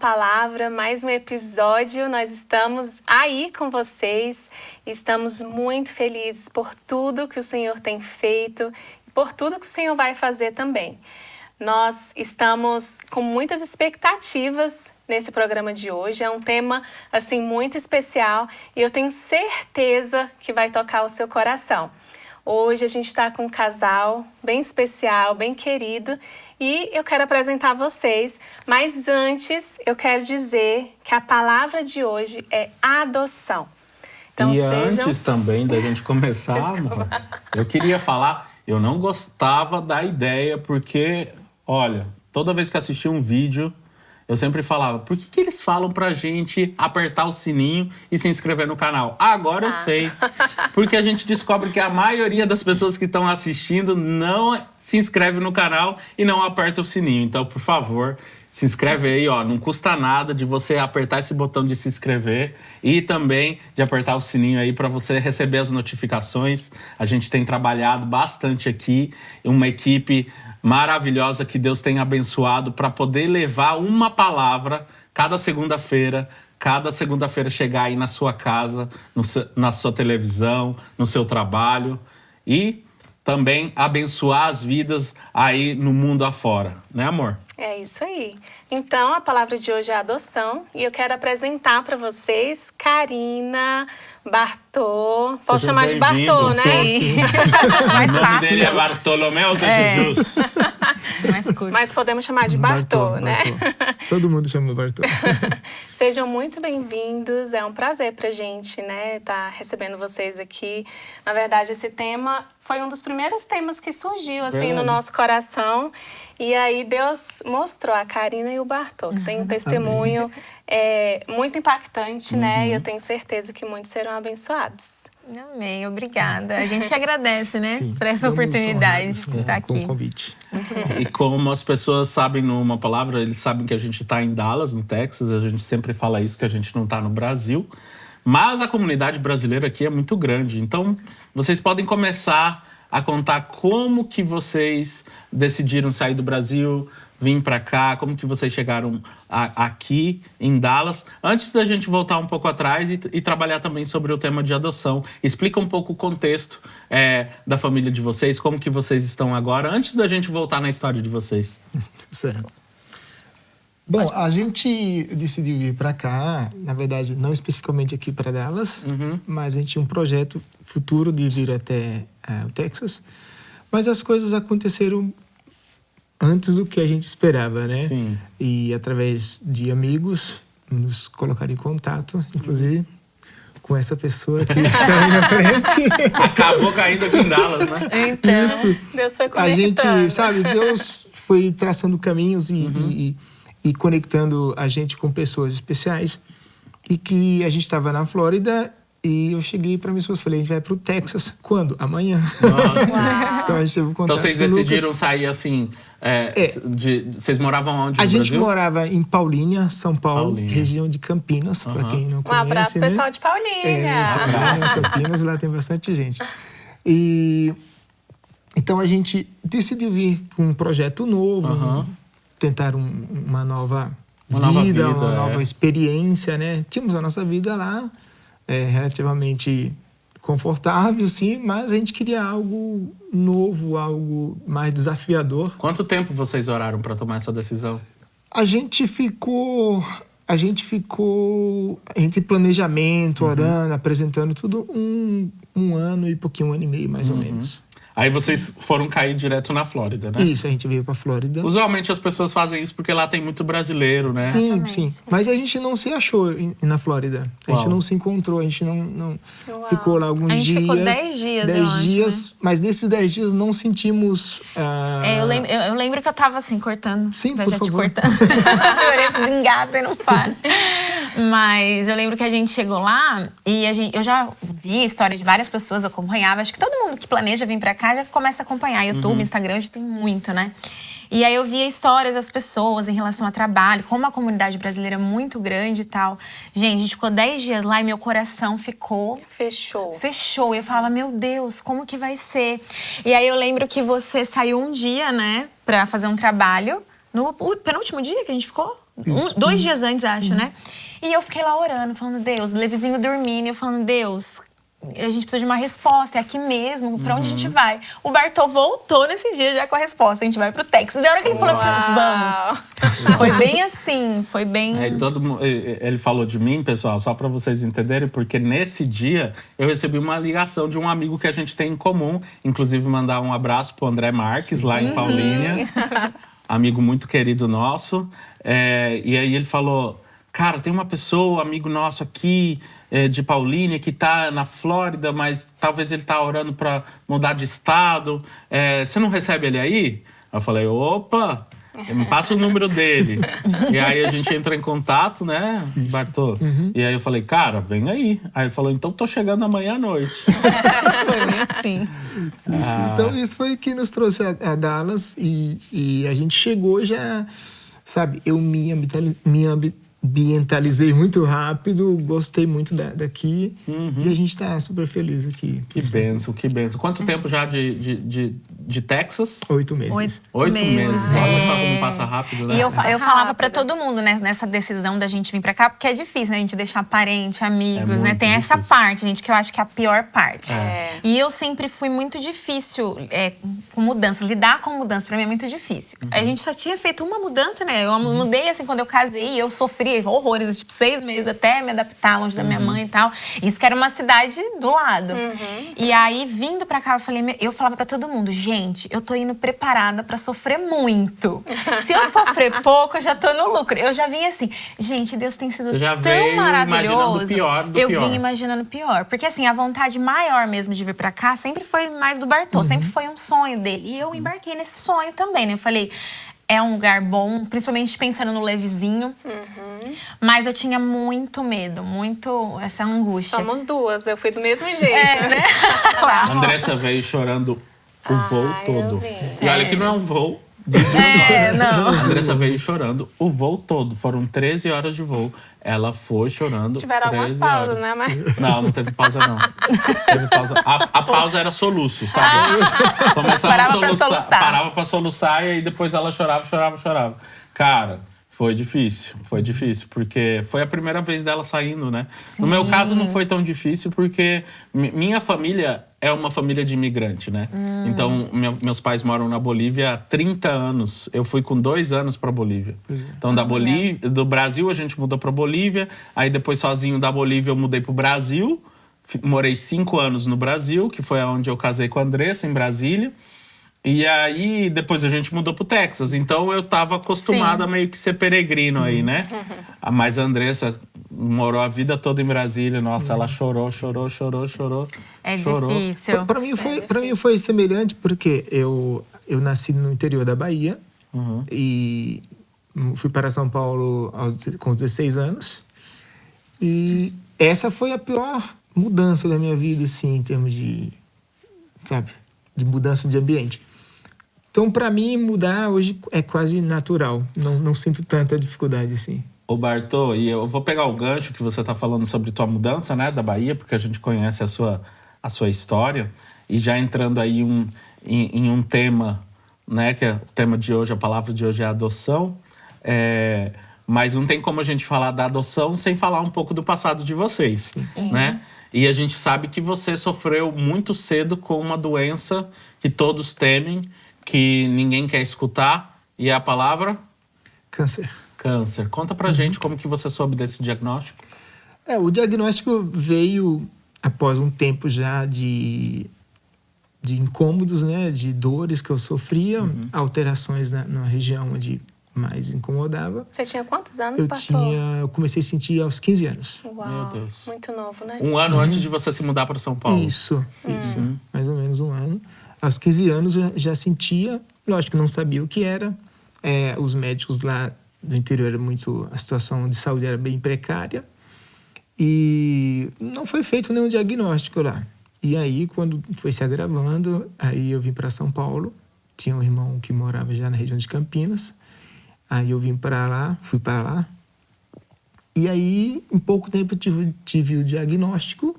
palavra, mais um episódio. Nós estamos aí com vocês. Estamos muito felizes por tudo que o Senhor tem feito e por tudo que o Senhor vai fazer também. Nós estamos com muitas expectativas nesse programa de hoje. É um tema assim muito especial e eu tenho certeza que vai tocar o seu coração. Hoje a gente está com um casal bem especial, bem querido, e eu quero apresentar vocês. Mas antes eu quero dizer que a palavra de hoje é adoção. Então, antes também da gente começar, amor, eu queria falar, eu não gostava da ideia porque, olha, toda vez que assistia um vídeo, eu sempre falava, por que eles falam pra gente apertar o sininho e se inscrever no canal? Agora eu sei. Porque a gente descobre que a maioria das pessoas que estão assistindo não se inscreve no canal e não aperta o sininho. Então, por favor, se inscreve aí, ó. Não custa nada de você apertar esse botão de se inscrever e também de apertar o sininho aí para você receber as notificações. A gente tem trabalhado bastante aqui, uma equipe maravilhosa que Deus tem abençoado para poder levar uma palavra cada segunda-feira chegar aí na sua casa, na sua televisão, no seu trabalho e também abençoar as vidas aí no mundo afora, né, amor? É isso aí. Então, a palavra de hoje é adoção e eu quero apresentar para vocês Karina, Bartô. Posso chamar de Bartô, né? Sim. Mais o nome fácil. dele é Bartolomeu de Jesus. Mais curto. Mas podemos chamar de Bartô, né? Bartô. Todo mundo chama Bartô. Sejam muito bem-vindos. É um prazer pra gente, né, tá recebendo vocês aqui. Na verdade, esse tema foi um dos primeiros temas que surgiu, assim, no nosso coração. E aí Deus mostrou a Karina e o Bartô, que tem um testemunho muito impactante, né? E eu tenho certeza que muitos serão abençoados. Amém, obrigada. A gente que agradece, né, Sim, por essa oportunidade de estar com aqui. o convite. E como as pessoas sabem numa palavra, eles sabem que a gente está em Dallas, no Texas. A gente sempre fala isso, que a gente não está no Brasil. Mas a comunidade brasileira aqui é muito grande. Então, vocês podem começar a contar como que vocês decidiram sair do Brasil, vir para cá, como que vocês chegaram aqui em Dallas. Antes da gente voltar um pouco atrás e trabalhar também sobre o tema de adoção. Explica um pouco o contexto da família de vocês, como que vocês estão agora, antes da gente voltar na história de vocês. Certo. Bom, a gente decidiu vir para cá, na verdade, não especificamente aqui para Dallas, mas a gente tinha um projeto futuro de vir até o Texas. Mas as coisas aconteceram antes do que a gente esperava, né? Sim. E através de amigos, nos colocaram em contato, inclusive com essa pessoa que está aí na frente. Acabou caindo aqui em Dallas, né? Então, Isso. Deus foi A conectando. gente, sabe, Deus foi traçando caminhos e conectando a gente com pessoas especiais. E que a gente estava na Flórida e eu cheguei para minha esposa e falei, a gente vai para o Texas. Quando? Amanhã. Nossa. Então a gente teve um contato Então vocês com o Lucas. decidiram sair assim... vocês moravam onde no A gente Brasil? morava em Paulínia, São Paulo, Paulinha. região de Campinas, para quem não Um conhece, abraço, né? pessoal de Paulínia. Paulínia, Campinas, lá tem bastante gente. E então a gente decidiu vir com um projeto novo, tentar uma nova vida, uma nova experiência, né? Tínhamos a nossa vida lá, relativamente confortável, sim, mas a gente queria algo novo, algo mais desafiador. Quanto tempo vocês oraram para tomar essa decisão? A gente entre planejamento, orando, apresentando tudo, um ano e pouquinho, 1 ano e meio, mais ou menos. Aí vocês foram cair direto na Flórida, né? Isso, a gente veio pra Flórida. Usualmente as pessoas fazem isso porque lá tem muito brasileiro, né? Sim, sim. Mas a gente não se achou na Flórida. A gente não se encontrou, a gente não ficou lá alguns dias. A gente ficou 10 dias, 10 eu acho, dias, né? Mas nesses 10 dias não sentimos... Eu lembro que eu tava assim, cortando. Sim, Já por te favor. cortando. Eu engata e não para. Mas eu lembro que a gente chegou lá e eu já vi a história de várias pessoas, eu acompanhava. Acho que todo mundo que planeja vir pra cá já começa a acompanhar. YouTube, Instagram, hoje tem muito, né? E aí eu via histórias das pessoas em relação a trabalho, como a comunidade brasileira é muito grande e tal. Gente, a gente ficou 10 dias lá e meu coração fechou. E eu falava, meu Deus, como que vai ser? E aí eu lembro que você saiu um dia, né, pra fazer um trabalho. No penúltimo dia que a gente ficou? 2 dias antes, acho, né? E eu fiquei lá orando, falando, Deus, o Levizinho dormindo, e eu falando, Deus, a gente precisa de uma resposta, é aqui mesmo, pra onde a gente vai? O Bartô voltou nesse dia já com a resposta, a gente vai pro Texas. Da hora que ele falou, vamos. Foi bem assim, foi bem... Ele falou de mim, pessoal, só pra vocês entenderem, porque nesse dia eu recebi uma ligação de um amigo que a gente tem em comum, inclusive mandar um abraço pro André Marques, lá em Paulínia, amigo muito querido nosso. E aí ele falou, cara, tem uma pessoa, amigo nosso aqui, de Paulínia, que tá na Flórida, mas talvez ele tá orando pra mudar de estado. Você não recebe ele aí? Eu falei, opa, me passa o número dele. E aí a gente entrou em contato, né, Bartô? E aí eu falei, cara, vem aí. Aí ele falou, então tô chegando amanhã à noite. Foi bem assim. Então isso foi o que nos trouxe a Dallas e a gente chegou já, sabe, eu me ambientalizei muito rápido, gostei muito daqui e a gente tá super feliz aqui. Que benção, que benção. Quanto tempo já de Texas? 8 meses. 8 meses. Olha só como passa rápido, né? E eu falava pra todo mundo, né, nessa decisão da gente vir pra cá, porque é difícil, né, a gente deixar parente, amigos, né? Tem essa parte, gente, que eu acho que é a pior parte. E eu sempre fui muito difícil com mudanças, lidar com mudança pra mim é muito difícil. A gente só tinha feito uma mudança, né? Eu mudei assim quando eu casei, eu sofri horrores, tipo 6 meses até me adaptar longe da minha mãe e tal. Isso que era uma cidade do lado. E aí, vindo pra cá, eu falava pra todo mundo, gente, eu tô indo preparada pra sofrer muito. Se eu sofrer pouco, eu já tô no lucro. Eu já vim assim, gente, Deus tem sido tão maravilhoso. Eu vim imaginando pior. Porque assim, a vontade maior mesmo de vir pra cá sempre foi mais do Bartô, sempre foi um sonho dele. E eu embarquei nesse sonho também, né? Eu falei, é um lugar bom, principalmente pensando no Levizinho. Mas eu tinha muito medo, muito essa angústia. Somos duas, eu fui do mesmo jeito. Né? A Andressa veio chorando o voo todo. E olha que não é um voo de não. A Andressa veio chorando o voo todo. Foram 13 horas de voo. Ela foi chorando. Tiveram algumas pausas, né? Mas... Não teve pausa, não. Teve pausa. A pausa era soluço, sabe? Começava a soluçar. Parava pra soluçar e aí depois ela chorava. Cara, foi difícil, porque foi a primeira vez dela saindo, né? Sim. No meu caso não foi tão difícil porque minha família é uma família de imigrante, né? Então, meus pais moram na Bolívia há 30 anos. Eu fui com 2 anos pra Bolívia. Então, do Brasil a gente mudou pra Bolívia. Aí depois, sozinho da Bolívia, eu mudei pro Brasil. Morei 5 anos no Brasil, que foi onde eu casei com a Andressa, em Brasília. E aí, depois a gente mudou pro Texas. Então, eu tava acostumada a meio que ser peregrino aí, né? Mas a Andressa morou a vida toda em Brasília. Nossa, ela chorou. É difícil. Pra mim foi semelhante, porque eu nasci no interior da Bahia. E fui para São Paulo com 16 anos. E essa foi a pior mudança da minha vida, assim, em termos de, sabe, de mudança de ambiente. Então, para mim, mudar hoje é quase natural. Não sinto tanta dificuldade assim. Ô Bartô, e eu vou pegar o gancho que você tá falando sobre tua mudança, né, da Bahia, porque a gente conhece a sua história. E já entrando aí em um tema, né, que é o tema de hoje, a palavra de hoje é adoção. Mas não tem como a gente falar da adoção sem falar um pouco do passado de vocês, né? E a gente sabe que você sofreu muito cedo com uma doença que todos temem, que ninguém quer escutar, e é a palavra? Câncer. Conta pra gente como que você soube desse diagnóstico. O diagnóstico veio após um tempo já de incômodos, né? De dores que eu sofria, alterações na região onde mais incomodava. Você tinha quantos anos, pastor? Eu comecei a sentir aos 15 anos. Uau, meu Deus. Muito novo, né? Um ano antes de você se mudar para São Paulo. Isso. Mais ou menos um ano. Aos 15 anos eu já sentia, lógico que não sabia o que era. Os médicos lá do interior, a situação de saúde era bem precária. E não foi feito nenhum diagnóstico lá. E aí, quando foi se agravando, aí eu vim para São Paulo. Tinha um irmão que morava já na região de Campinas. Aí eu fui para lá. E aí, em pouco tempo, tive o diagnóstico.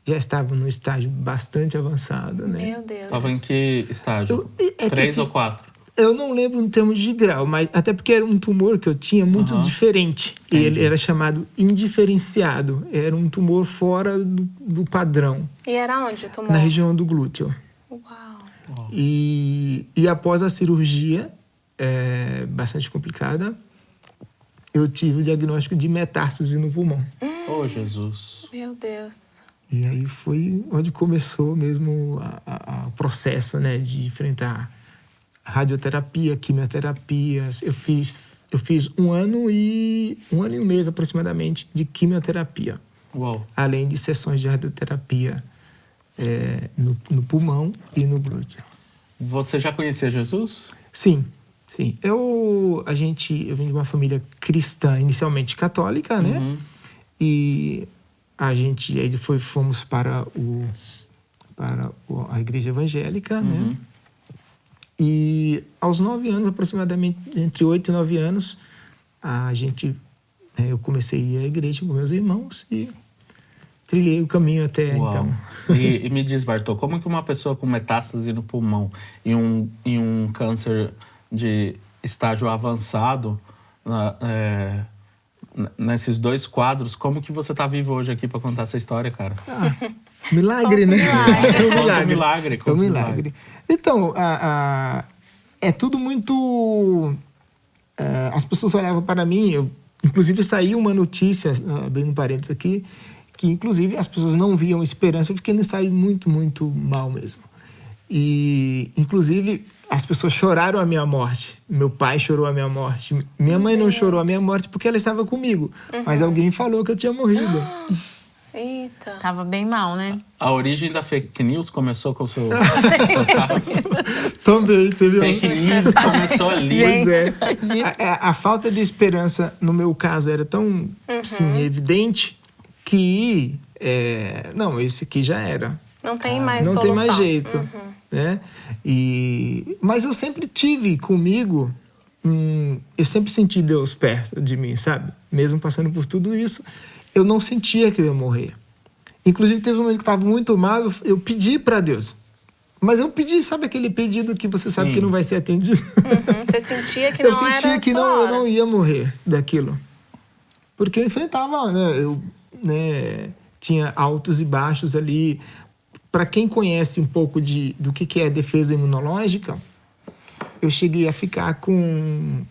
Já estava num estágio bastante avançado, né? Meu Deus. Estava em que estágio? 3 ou 4? Eu não lembro em termos de grau, mas até porque era um tumor que eu tinha muito diferente. Entendi. Ele era chamado indiferenciado. Era um tumor fora do padrão. E era onde o tumor? Na região do glúteo. Uau. E após a cirurgia, bastante complicada, eu tive o diagnóstico de metástase no pulmão. Oh, Jesus. Meu Deus. E aí foi onde começou mesmo o processo, né, de enfrentar radioterapia, quimioterapias. Eu fiz um ano e um mês aproximadamente de quimioterapia. Uau. Além de sessões de radioterapia no pulmão e no glúteo. Você já conhecia Jesus? Sim. Eu vim de uma família cristã, inicialmente católica, né? E aí fomos para a igreja evangélica, né? E aos 9 anos, aproximadamente, entre 8 e 9 anos, eu comecei a ir à igreja com meus irmãos e trilhei o caminho até então. E me diz, Bartô, como que uma pessoa com metástase no pulmão e um câncer de estágio avançado, nesses dois quadros, como que você tá vivo hoje aqui para contar essa história, cara? Milagre, né? É um milagre. Então, é tudo muito... as pessoas olhavam para mim, inclusive saiu uma notícia, abrindo parênteses aqui, que inclusive as pessoas não viam esperança. Eu fiquei num estágio muito, muito mal mesmo. E, inclusive, as pessoas choraram a minha morte. Meu pai chorou a minha morte. Minha mãe não chorou a minha morte porque ela estava comigo. Mas alguém falou que eu tinha morrido. Eita. Tava bem mal, né? A origem da fake news começou com o seu caso? Também teve Fake news começou ali. A falta de esperança, no meu caso, era tão evidente que... não, esse aqui já era. Não tem mais não solução. Tem mais jeito. Né? Mas eu sempre tive comigo... eu sempre senti Deus perto de mim, sabe? Mesmo passando por tudo isso, eu não sentia que eu ia morrer. Inclusive, teve um momento que estava muito mal, eu pedi para Deus. Mas eu pedi, sabe aquele pedido que você sabe que não vai ser atendido? Você sentia que eu não era sentia que sua hora. Eu não ia morrer daquilo. Porque eu enfrentava, né, tinha altos e baixos ali. Para quem conhece um pouco do que é defesa imunológica, eu cheguei a ficar com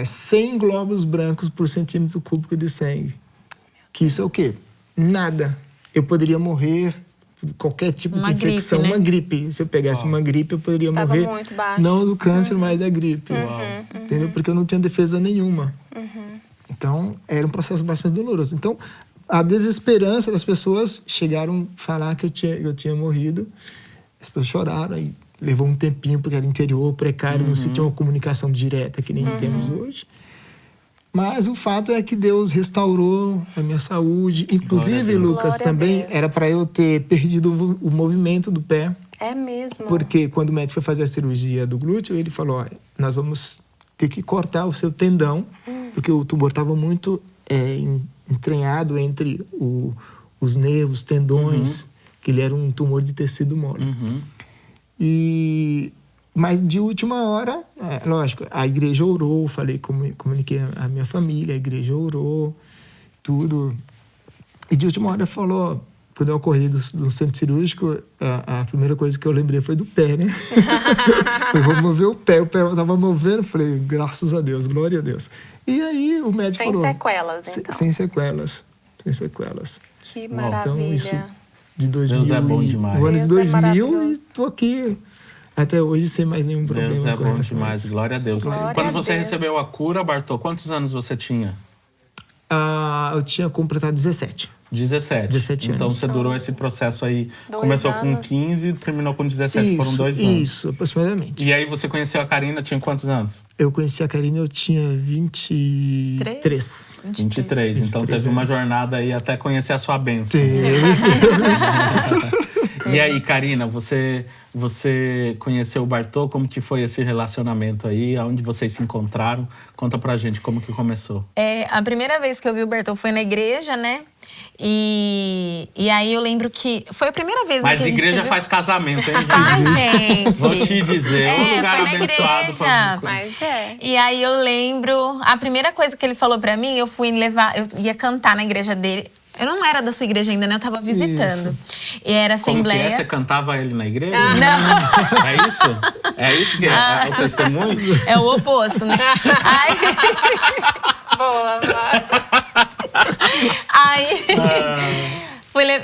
100 glóbulos brancos por centímetro cúbico de sangue. Que isso é o quê? Nada. Eu poderia morrer por qualquer tipo de infecção. Gripe, né? Uma gripe. Se eu pegasse uma gripe, eu poderia morrer. Muito baixo. Não do câncer, mas da gripe. Entendeu? Porque eu não tinha defesa nenhuma. Então, era um processo bastante doloroso. Então, a desesperança das pessoas chegaram a falar que eu tinha morrido. As pessoas choraram e levou um tempinho, porque era interior, precário, não se tinha uma comunicação direta que nem temos hoje. Mas o fato é que Deus restaurou a minha saúde. Inclusive, Lucas, também era para eu ter perdido o movimento do pé. É mesmo? Porque quando o médico foi fazer a cirurgia do glúteo, ele falou, olha, nós vamos ter que cortar o seu tendão, porque o tumor estava muito entranhado entre os nervos, tendões, que ele era um tumor de tecido mole. Mas de última hora, lógico, a igreja orou, comuniquei a minha família, a igreja orou, tudo. E de última hora falou, quando eu acordei do centro cirúrgico, a primeira coisa que eu lembrei foi do pé, né? Falei, vou mover o pé estava movendo, falei, graças a Deus, glória a Deus. E aí o médico falou... Sem sequelas, então. Sem sequelas. Que maravilha. Então, isso de 2000, Deus é bom demais. O ano de 2000 é e estou aqui até hoje sem mais nenhum problema. Deus é bom demais, glória a Deus. Quando você recebeu a cura, Bartô, quantos anos você tinha? Eu tinha completado 17. 17 anos. Então você durou esse processo aí. Começou com 15 e terminou com 17. Isso, foram 2 anos. Isso, aproximadamente. E aí você conheceu a Karina, tinha quantos anos? Eu conheci a Karina, eu tinha 23. 23. Então teve uma jornada aí até conhecer a sua bênção. E E aí, Karina, você conheceu o Bartô? Como que foi esse relacionamento aí? Aonde vocês se encontraram? Conta pra gente como que começou. A primeira vez que eu vi o Bartô foi na igreja, né? E aí eu lembro que foi a primeira vez, Mas que a gente igreja teve... faz casamento, hein, gente? Ai, gente! Vou te dizer, um lugar foi na abençoado. igreja. Mas é. E aí eu lembro, a primeira coisa que ele falou pra mim, eu ia cantar na igreja dele. Eu não era da sua igreja ainda, né? Eu tava visitando. E era Como que assembleia. é? Você cantava ele na igreja? Não. É isso? É isso que é o testemunho? É o oposto, né? Boa, Aí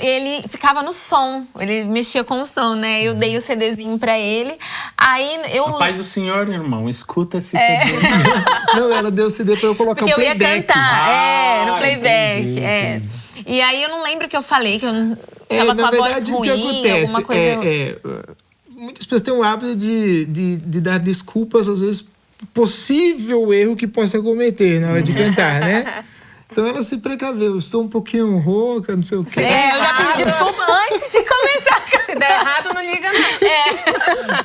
ele ficava no som, ele mexia com o som, né? Eu dei o CDzinho pra ele. Aí eu. A paz do Senhor, irmão, escuta esse CD. Não, ela deu o CD pra eu colocar Porque o eu ia playback. cantar, no playback. Entendi. E aí eu não lembro o que eu falei, que eu tava com a voz ruim, alguma coisa. Muitas pessoas têm o hábito de dar desculpas, às vezes, possível erro que possa cometer na hora de cantar, né? Então ela se precaveu, estou um pouquinho rouca, não sei o quê. Eu já pedi desculpa antes de começar a cantar. Se der errado, não liga não.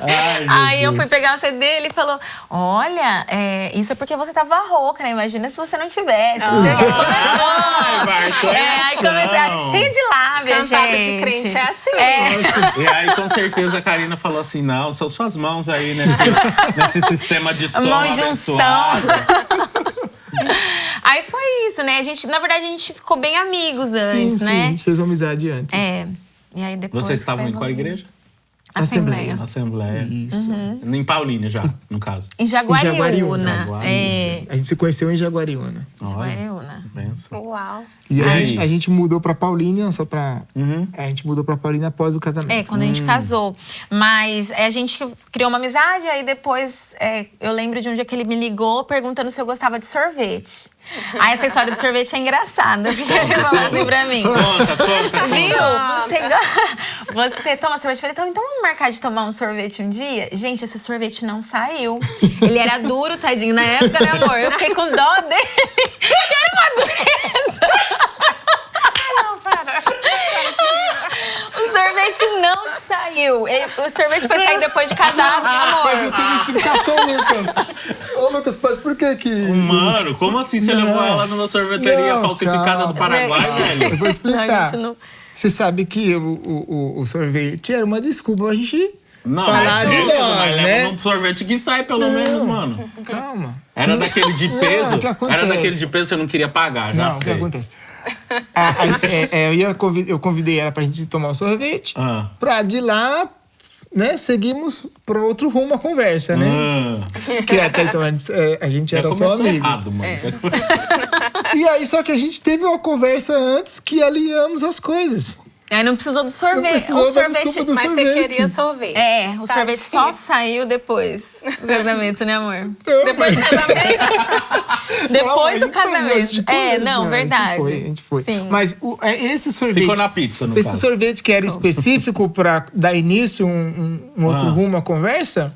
Ai, Aí eu Jesus. fui pegar o CD e ele falou: olha, isso é porque você tava rouca, né? Imagina se você não tivesse. Não sei o que. Começou. Ai, Bartô, Aí comecei cheio de lábia, Cantada gente. de crente é assim. E aí, com certeza, a Karina falou assim, não, são suas mãos aí nesse sistema de som Mão junção. abençoado. Aí foi isso, né? Na verdade, a gente ficou bem amigos antes, Sim, né? a gente fez uma amizade antes. E aí depois Vocês estavam foi em qual igreja? Assembleia. Assembleia. Isso. Em Paulínia já, no caso. Em Jaguariúna. Jaguariúna. A gente se conheceu em Jaguariúna. Jaguariúna. Benção. Uau. E Aí? a gente mudou pra Paulínia, só pra... a gente mudou pra Paulínia após o casamento. Quando a gente casou. Mas a gente criou uma amizade, aí depois eu lembro de um dia que ele me ligou perguntando se eu gostava de sorvete. Aí essa história do sorvete é engraçada, porque ele falou assim pra mim. Conta. Viu? Você toma sorvete? Eu falei, então vamos marcar de tomar um sorvete um dia? Gente, esse sorvete não saiu. Ele era duro, tadinho, na época, né, amor? Eu fiquei com dó dele. Era uma dureza. Não, para. O sorvete não saiu. O sorvete foi sair depois de casado, meu amor. Mas eu tenho uma explicação, Lucas. Ô, Lucas, mas por que que... Mano, como assim você levou ela numa sorveteria Não, falsificada calma. do Paraguai, velho? Eu vou explicar. Não, a gente não- Você sabe que o sorvete era uma desculpa pra gente Não, falar mas de beleza, nós, mas né? leva um sorvete que sai, pelo menos, mano. Calma. Era daquele de Não, peso? o que acontece? Era daquele de peso que você não queria pagar, já Não, o que sei. acontece? Eu convidei ela pra gente tomar um sorvete. Ah. Pra de lá, né, seguimos pro outro rumo a conversa, né? Que até então a gente Já era só começou amigo. errado, mano. E aí, só que a gente teve uma conversa antes que alinhamos as coisas. Aí não precisou do sorvete. Não precisou O da sorvete. desculpa do Mas sorvete. você queria sorvete. O Tá, sorvete sim. só saiu depois do casamento, né, amor? Depois do casamento. Depois Não, do a gente saiu, a casamento. gente comeu, Não, verdade. A gente foi. Sim. Mas esse sorvete... Ficou na pizza, no Esse caso. sorvete que era específico para dar início um outro rumo à conversa,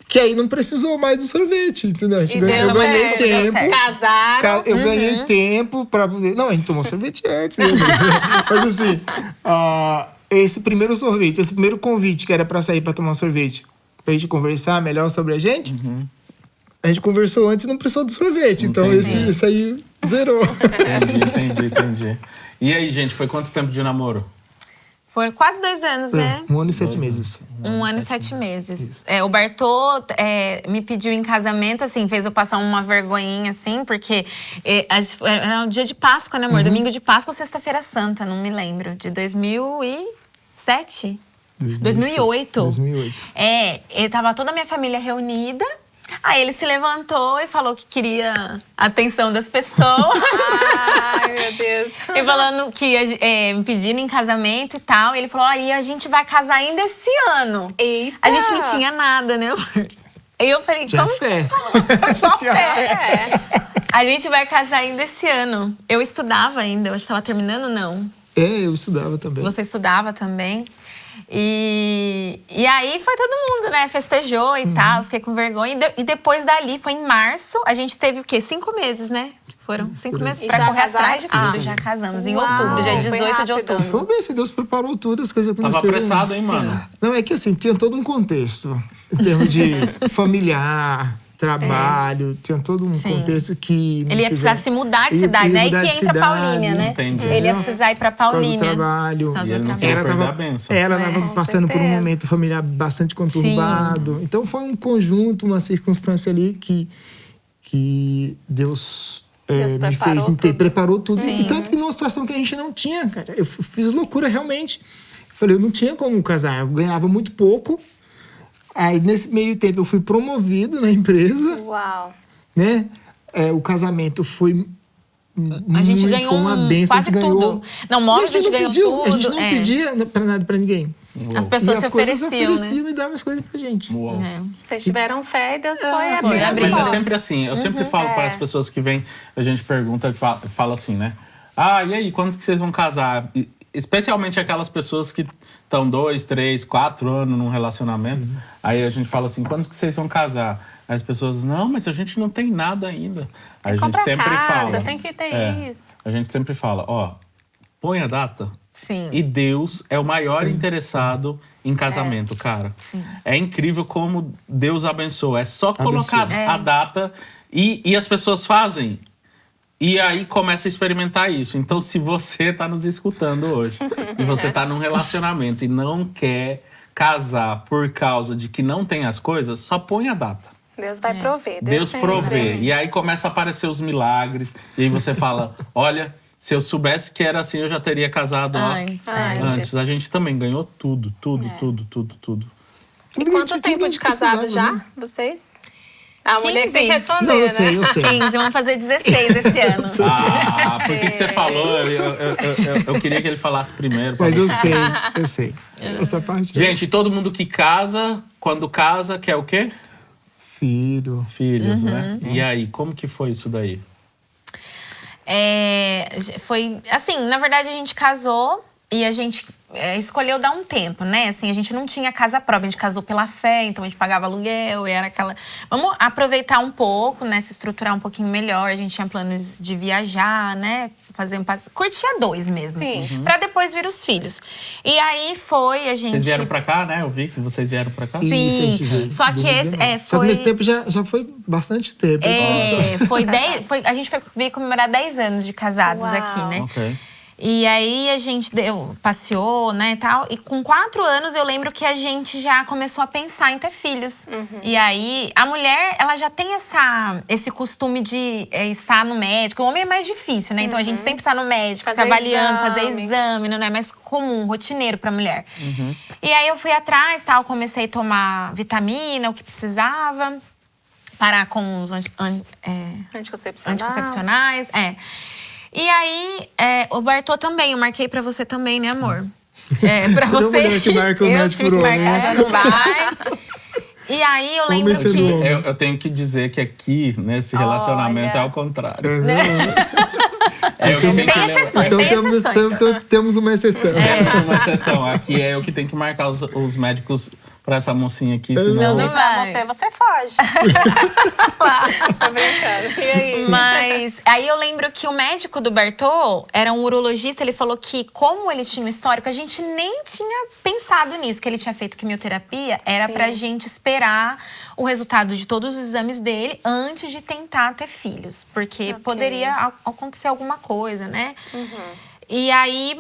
que aí não precisou mais do sorvete, entendeu? E deu Eu ganhei certo, deu certo. tempo. Casaram. Eu ganhei tempo pra poder... Não, a gente tomou sorvete antes. Né? Mas assim, esse primeiro sorvete, esse primeiro convite que era pra sair pra tomar sorvete, pra gente conversar melhor sobre a gente a gente conversou antes e não precisou do sorvete. Então Entendi. esse aí zerou. Entendi. E aí, gente, foi quanto tempo de namoro? Foram quase 2 anos, né? 1 ano e 7 meses. 1 ano e 7 meses. O Bartô me pediu em casamento, assim, fez eu passar uma vergonhinha, assim, porque era o dia de Páscoa, né, amor? Domingo de Páscoa ou Sexta-feira Santa, não me lembro. De 2007? 2008. 2008. Tava toda a minha família reunida. Aí ele se levantou e falou que queria a atenção das pessoas. Ai, meu Deus. E falando que me pedindo em casamento e tal. E ele falou, e a gente vai casar ainda esse ano. Eita. A gente não tinha nada, né, amor? E eu falei, Tinha como fé. Só Tinha fé. A gente vai casar ainda esse ano. Eu estudava ainda, eu estava terminando, não. Eu estudava também. Você estudava também. E aí foi todo mundo, né? Festejou e tal, fiquei com vergonha. E depois dali, foi em março, a gente teve o quê? 5 meses, né? Foram 5 meses pra correr atrás de tudo. Já casamos em outubro, dia 18 de outubro. Foi bem, se Deus preparou tudo, as coisas aconteceram. Tava apressado, hein, mano? Não, é que assim, tinha todo um contexto. Em termos de familiar, trabalho, tinha todo um contexto que... Ele ia precisar se mudar de cidade, né? Aí que entra a Paulínia, né? Entendi. Ele ia precisar ir pra Paulínia. Por causa do trabalho. E ele não queria perder a bênção. Ela estava passando por um momento familiar bastante conturbado. Sim. Então foi um conjunto, uma circunstância ali que Deus me fez preparou tudo. E tanto que numa situação que a gente não tinha, cara. Eu fiz loucura realmente. Eu falei, eu não tinha como casar. Eu ganhava muito pouco. Aí, nesse meio tempo, eu fui promovido na empresa. Uau! Né? O casamento foi a gente muito ganhou uma bênção, quase tudo. Não, móveis a gente ganhou tudo. A gente não pedia pra nada pra ninguém. As pessoas se ofereciam, né? E davam as coisas pra gente. Vocês tiveram fé e Deus foi abrir. Mas é sempre assim. Eu sempre falo para as pessoas que vêm, a gente pergunta e fala assim, né? E aí, quando que vocês vão casar? Especialmente aquelas pessoas que estão 2, 3, 4 anos num relacionamento. Aí a gente fala assim, quando que vocês vão casar? Aí as pessoas, não, mas a gente não tem nada ainda. Aí a gente sempre fala. Tem que ter isso. A gente sempre fala, põe a data. Sim. E Deus é o maior interessado em casamento, cara. Sim. É incrível como Deus abençoa. É só colocar a data e as pessoas fazem. E aí começa a experimentar isso. Então, se você tá nos escutando hoje e você tá num relacionamento e não quer casar por causa de que não tem as coisas, só põe a data. Deus vai prover. Deus provê. E aí começa a aparecer os milagres. E aí você fala, olha, se eu soubesse que era assim, eu já teria casado antes. A gente também ganhou tudo. E quanto tempo de casado já, vocês? A mulher que tem que responder, não, eu sei. 15, vamos fazer 16 esse ano. Por que você falou? Eu queria que ele falasse primeiro. Mas eu sei. Essa parte. Gente, todo mundo que casa, quando casa, quer o quê? Filhos, né? E aí, como que foi isso daí? Foi assim, na verdade a gente casou e a gente escolheu dar um tempo, né? Assim, a gente não tinha casa própria, a gente casou pela fé, então a gente pagava aluguel e era aquela... Vamos aproveitar um pouco, né? Se estruturar um pouquinho melhor. A gente tinha planos de viajar, né? Curtir a 2 mesmo. Sim. Pra depois vir os filhos. E aí foi, a gente... Vocês vieram pra cá, né? Eu vi que vocês vieram pra cá. Sim, só que foi... Só que nesse tempo já foi bastante tempo. A gente veio comemorar 10 anos de casados aqui, né? Ok. E aí a gente passeou, né, e tal. E com 4 anos eu lembro que a gente já começou a pensar em ter filhos. E aí a mulher, ela já tem esse costume de estar no médico. O homem é mais difícil, né? Então a gente sempre tá no médico, se avaliando, fazer exame, não é mais comum, rotineiro pra mulher. E aí eu fui atrás, tal, comecei a tomar vitamina, o que precisava. Parar com os anticoncepcionais. E aí, o Bartô também, eu marquei pra você também, né, amor? Pra você. Não que marca o médico tive que marcar, já não vai. E aí, eu lembro que... Eu tenho que dizer que aqui, nesse relacionamento, é ao contrário. Então temos uma exceção. Temos uma exceção. Aqui é eu que tenho que marcar os médicos pra essa mocinha aqui. Senão... Não vai. Você foge. Tá brincando. E aí? Mas aí eu lembro que o médico do Bartô era um urologista. Ele falou que, como ele tinha um histórico, a gente nem tinha pensado nisso, que ele tinha feito quimioterapia. Era pra gente esperar o resultado de todos os exames dele antes de tentar ter filhos. Porque poderia acontecer alguma coisa, né? E aí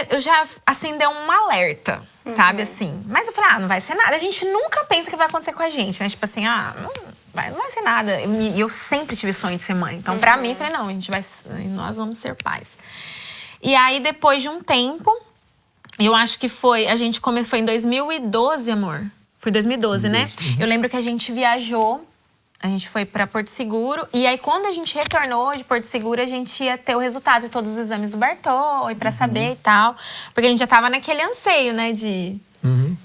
eu já acendeu um alerta. Sabe, assim. Mas eu falei, não vai ser nada. A gente nunca pensa que vai acontecer com a gente, né? Tipo assim, não vai ser nada. Eu sempre tive sonho de ser mãe. Então, pra mim, eu falei, não, nós vamos ser pais. E aí, depois de um tempo, eu acho que foi em 2012, amor. Foi 2012, né? Eu lembro que a gente viajou. A gente foi pra Porto Seguro. E aí, quando a gente retornou de Porto Seguro, a gente ia ter o resultado de todos os exames do Bartô. E pra saber e tal. Porque a gente já tava naquele anseio, né? De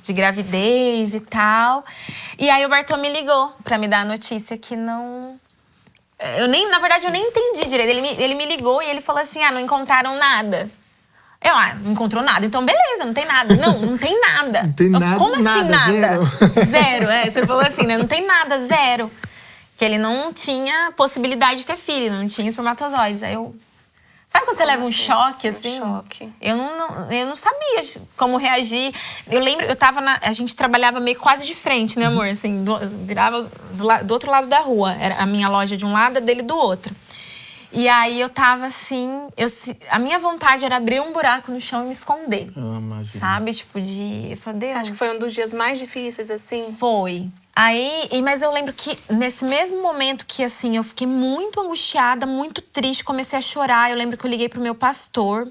gravidez e tal. E aí, o Bartô me ligou pra me dar a notícia que não... Na verdade, eu nem entendi direito. Ele me ligou e ele falou assim, não encontraram nada. Não encontrou nada. Então, beleza, não tem nada. Não tem nada. Não tem nada, como assim nada? Zero? Zero, você falou assim, né? Não tem nada, zero. Que ele não tinha possibilidade de ter filho, não tinha espermatozoides. Aí eu... Sabe quando você leva um choque, assim? Um choque. Eu não sabia como reagir. Eu lembro, a gente trabalhava meio quase de frente, né, amor? Assim, virava do outro lado da rua. Era a minha loja de um lado, a dele do outro. E aí eu tava assim, a minha vontade era abrir um buraco no chão e me esconder. Sabe? Tipo, eu falei, Deus. Você acha que foi um dos dias mais difíceis, assim? Foi. Mas eu lembro que nesse mesmo momento que, assim, eu fiquei muito angustiada, muito triste, comecei a chorar. Eu lembro que eu liguei pro meu pastor.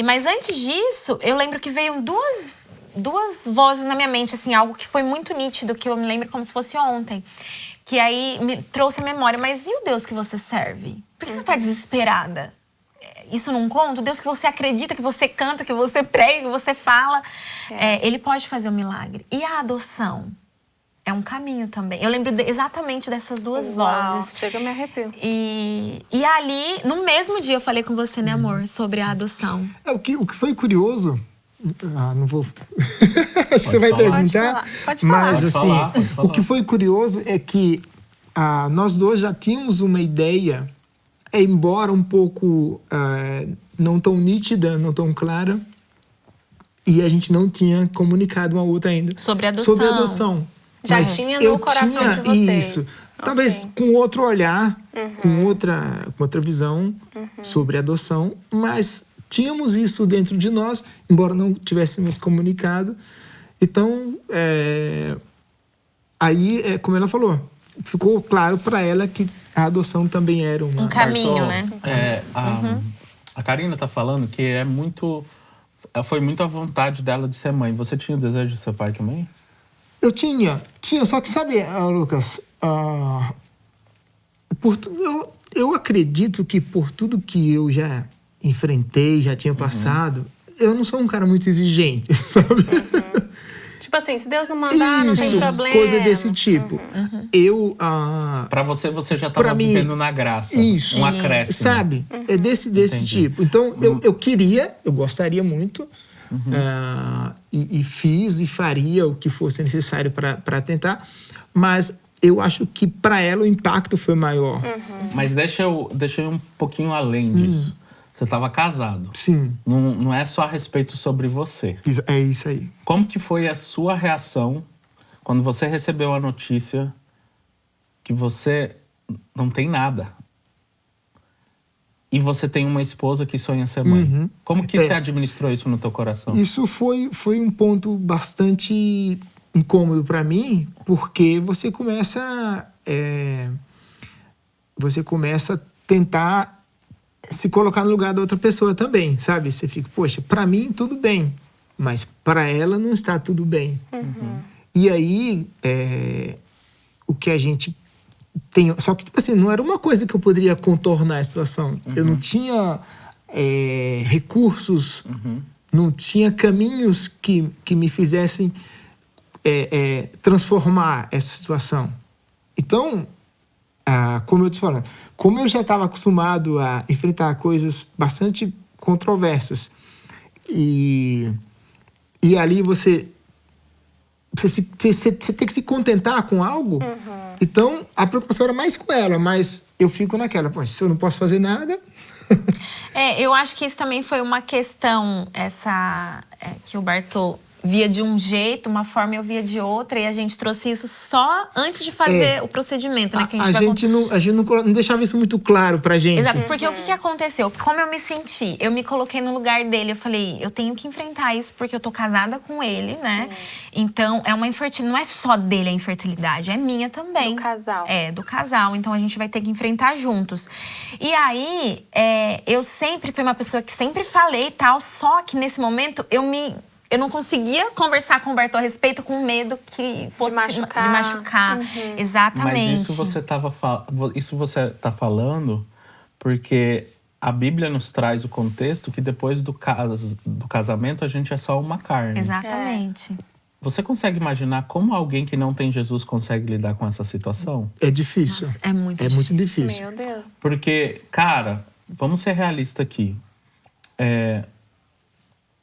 Mas antes disso, eu lembro que veio duas vozes na minha mente, assim, algo que foi muito nítido, que eu me lembro como se fosse ontem. Que aí me trouxe a memória. Mas e o Deus que você serve? Por que você tá desesperada? Isso não conta? O Deus que você acredita, que você canta, que você prega, que você fala. Ele pode fazer um milagre. E a adoção? É um caminho também. Eu lembro exatamente dessas duas vozes. Chega a me arrepio. E ali, no mesmo dia, eu falei com você, né, amor? Sobre a adoção. O que foi curioso... não vou... Acho que você vai perguntar. Pode falar. Mas, Pode assim, falar. o que foi curioso é que nós dois já tínhamos uma ideia, embora um pouco não tão nítida, não tão clara, e a gente não tinha comunicado uma outra ainda. Sobre a adoção. Já Mas tinha no coração de vocês. Isso. Talvez com outro olhar, com outra visão sobre a adoção, mas tínhamos isso dentro de nós, embora não tivéssemos comunicado. Então, aí, como ela falou, ficou claro para ela que a adoção também era um caminho, né? A Karina tá falando que foi muito a vontade dela de ser mãe. Você tinha o desejo de ser pai também? Eu tinha, só que sabe, Lucas, eu acredito que por tudo que eu já enfrentei, já tinha passado, eu não sou um cara muito exigente, sabe? Tipo assim, se Deus não mandar, não tem problema. Coisa desse tipo. Eu... Pra você já estava vivendo na graça. Isso. Um acréscimo. Sabe? É desse tipo. Então, eu gostaria muito... e fiz e faria o que fosse necessário para tentar, mas eu acho que para ela o impacto foi maior. Mas deixa eu ir um pouquinho além disso. Você estava casado. Sim. Não é só a respeito sobre você. É isso aí. Como que foi a sua reação quando você recebeu a notícia que você não tem nada? E você tem uma esposa que sonha ser mãe. Como que você administrou isso no teu coração? Isso foi um ponto bastante incômodo para mim, porque você começa a tentar se colocar no lugar da outra pessoa também, sabe? Você fica, poxa, para mim tudo bem, mas para ela não está tudo bem. E aí, o que a gente tem... Só que, tipo assim, não era uma coisa que eu poderia contornar a situação. Eu não tinha recursos, não tinha caminhos que me fizessem transformar essa situação. Então, como eu te falando, como eu já estava acostumado a enfrentar coisas bastante controversas, e ali você tem que se contentar com algo. Então, a preocupação era mais com ela, mas eu fico naquela, poxa, se eu não posso fazer nada... Eu acho que isso também foi uma questão, que o Bartô via de um jeito, uma forma, eu via de outra, e a gente trouxe isso só antes de fazer o procedimento, né? Que a gente não deixava isso muito claro pra gente. Exato, porque o que aconteceu? Como eu me senti? Eu me coloquei no lugar dele, eu falei, eu tenho que enfrentar isso porque eu tô casada com ele, né? Então, é uma infertilidade, não é só dele a infertilidade, é minha também. Do casal. Do casal, então a gente vai ter que enfrentar juntos. E aí, eu sempre fui uma pessoa que sempre falei e tal, só que nesse momento eu não conseguia conversar com o Bartô a respeito com medo que fosse de machucar. Exatamente. Mas isso você tá falando porque a Bíblia nos traz o contexto que depois do casamento a gente é só uma carne. Exatamente. Você consegue imaginar como alguém que não tem Jesus consegue lidar com essa situação? É difícil. Nossa, é muito difícil. Meu Deus. Porque, cara, vamos ser realistas aqui.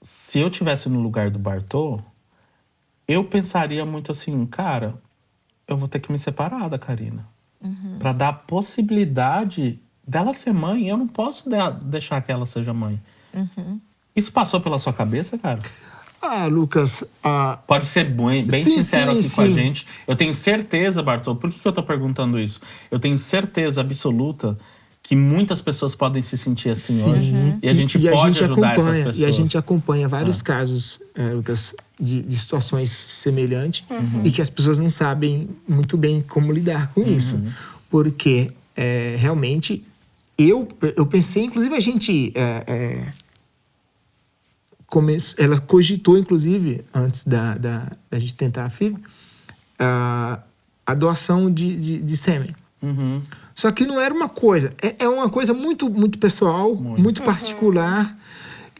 se eu tivesse no lugar do Bartô, eu pensaria muito assim, cara, eu vou ter que me separar da Karina. Pra dar a possibilidade dela ser mãe. Eu não posso deixar que ela seja mãe. Isso passou pela sua cabeça, cara? Lucas... Pode ser bem sincero aqui com a gente. Eu tenho certeza, Bartô, por que eu tô perguntando isso? Eu tenho certeza absoluta que muitas pessoas podem se sentir assim hoje. E a gente pode ajudar essas pessoas. E a gente acompanha vários casos, Lucas, de situações semelhantes e que as pessoas não sabem muito bem como lidar com isso. Porque, realmente, eu pensei, inclusive a gente... ela cogitou, inclusive, antes da gente tentar a FIV, a doação de sêmen. Só que não era uma coisa... É uma coisa muito, muito pessoal, muito particular,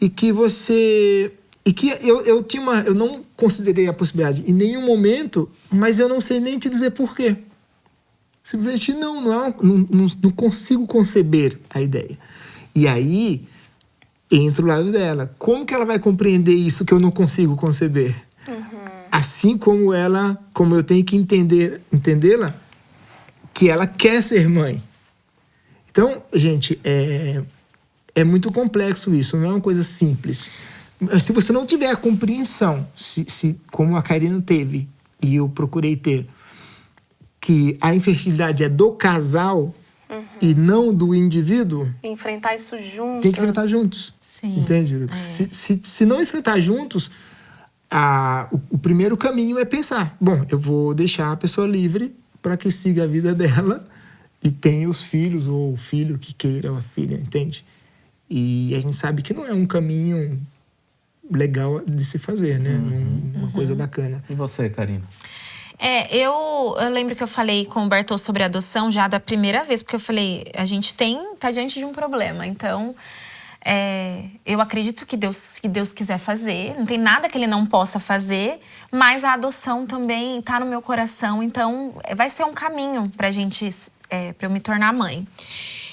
e que você... E que eu não considerei a possibilidade em nenhum momento, mas eu não sei nem te dizer por quê. Simplesmente não consigo conceber a ideia. E aí... entra o lado dela. Como que ela vai compreender isso que eu não consigo conceber? Assim como eu tenho que entendê-la, que ela quer ser mãe. Então, gente, é muito complexo isso, não é uma coisa simples. Se você não tiver a compreensão, como a Karina teve, e eu procurei ter, que a infertilidade é do casal, e não do indivíduo... Enfrentar isso juntos. Tem que enfrentar juntos. Sim. Entende? Se não enfrentar juntos, o primeiro caminho é pensar. Bom, eu vou deixar a pessoa livre para que siga a vida dela e tenha os filhos, ou o filho que queira, ou a filha, entende? E a gente sabe que não é um caminho legal de se fazer, né? Uma coisa bacana. E você, Karina? Eu lembro que eu falei com o Bartô sobre adoção já da primeira vez, porque eu falei, a gente tá diante de um problema, então eu acredito que Deus quiser fazer, não tem nada que Ele não possa fazer, mas a adoção também tá no meu coração, então vai ser um caminho pra gente, pra eu me tornar mãe.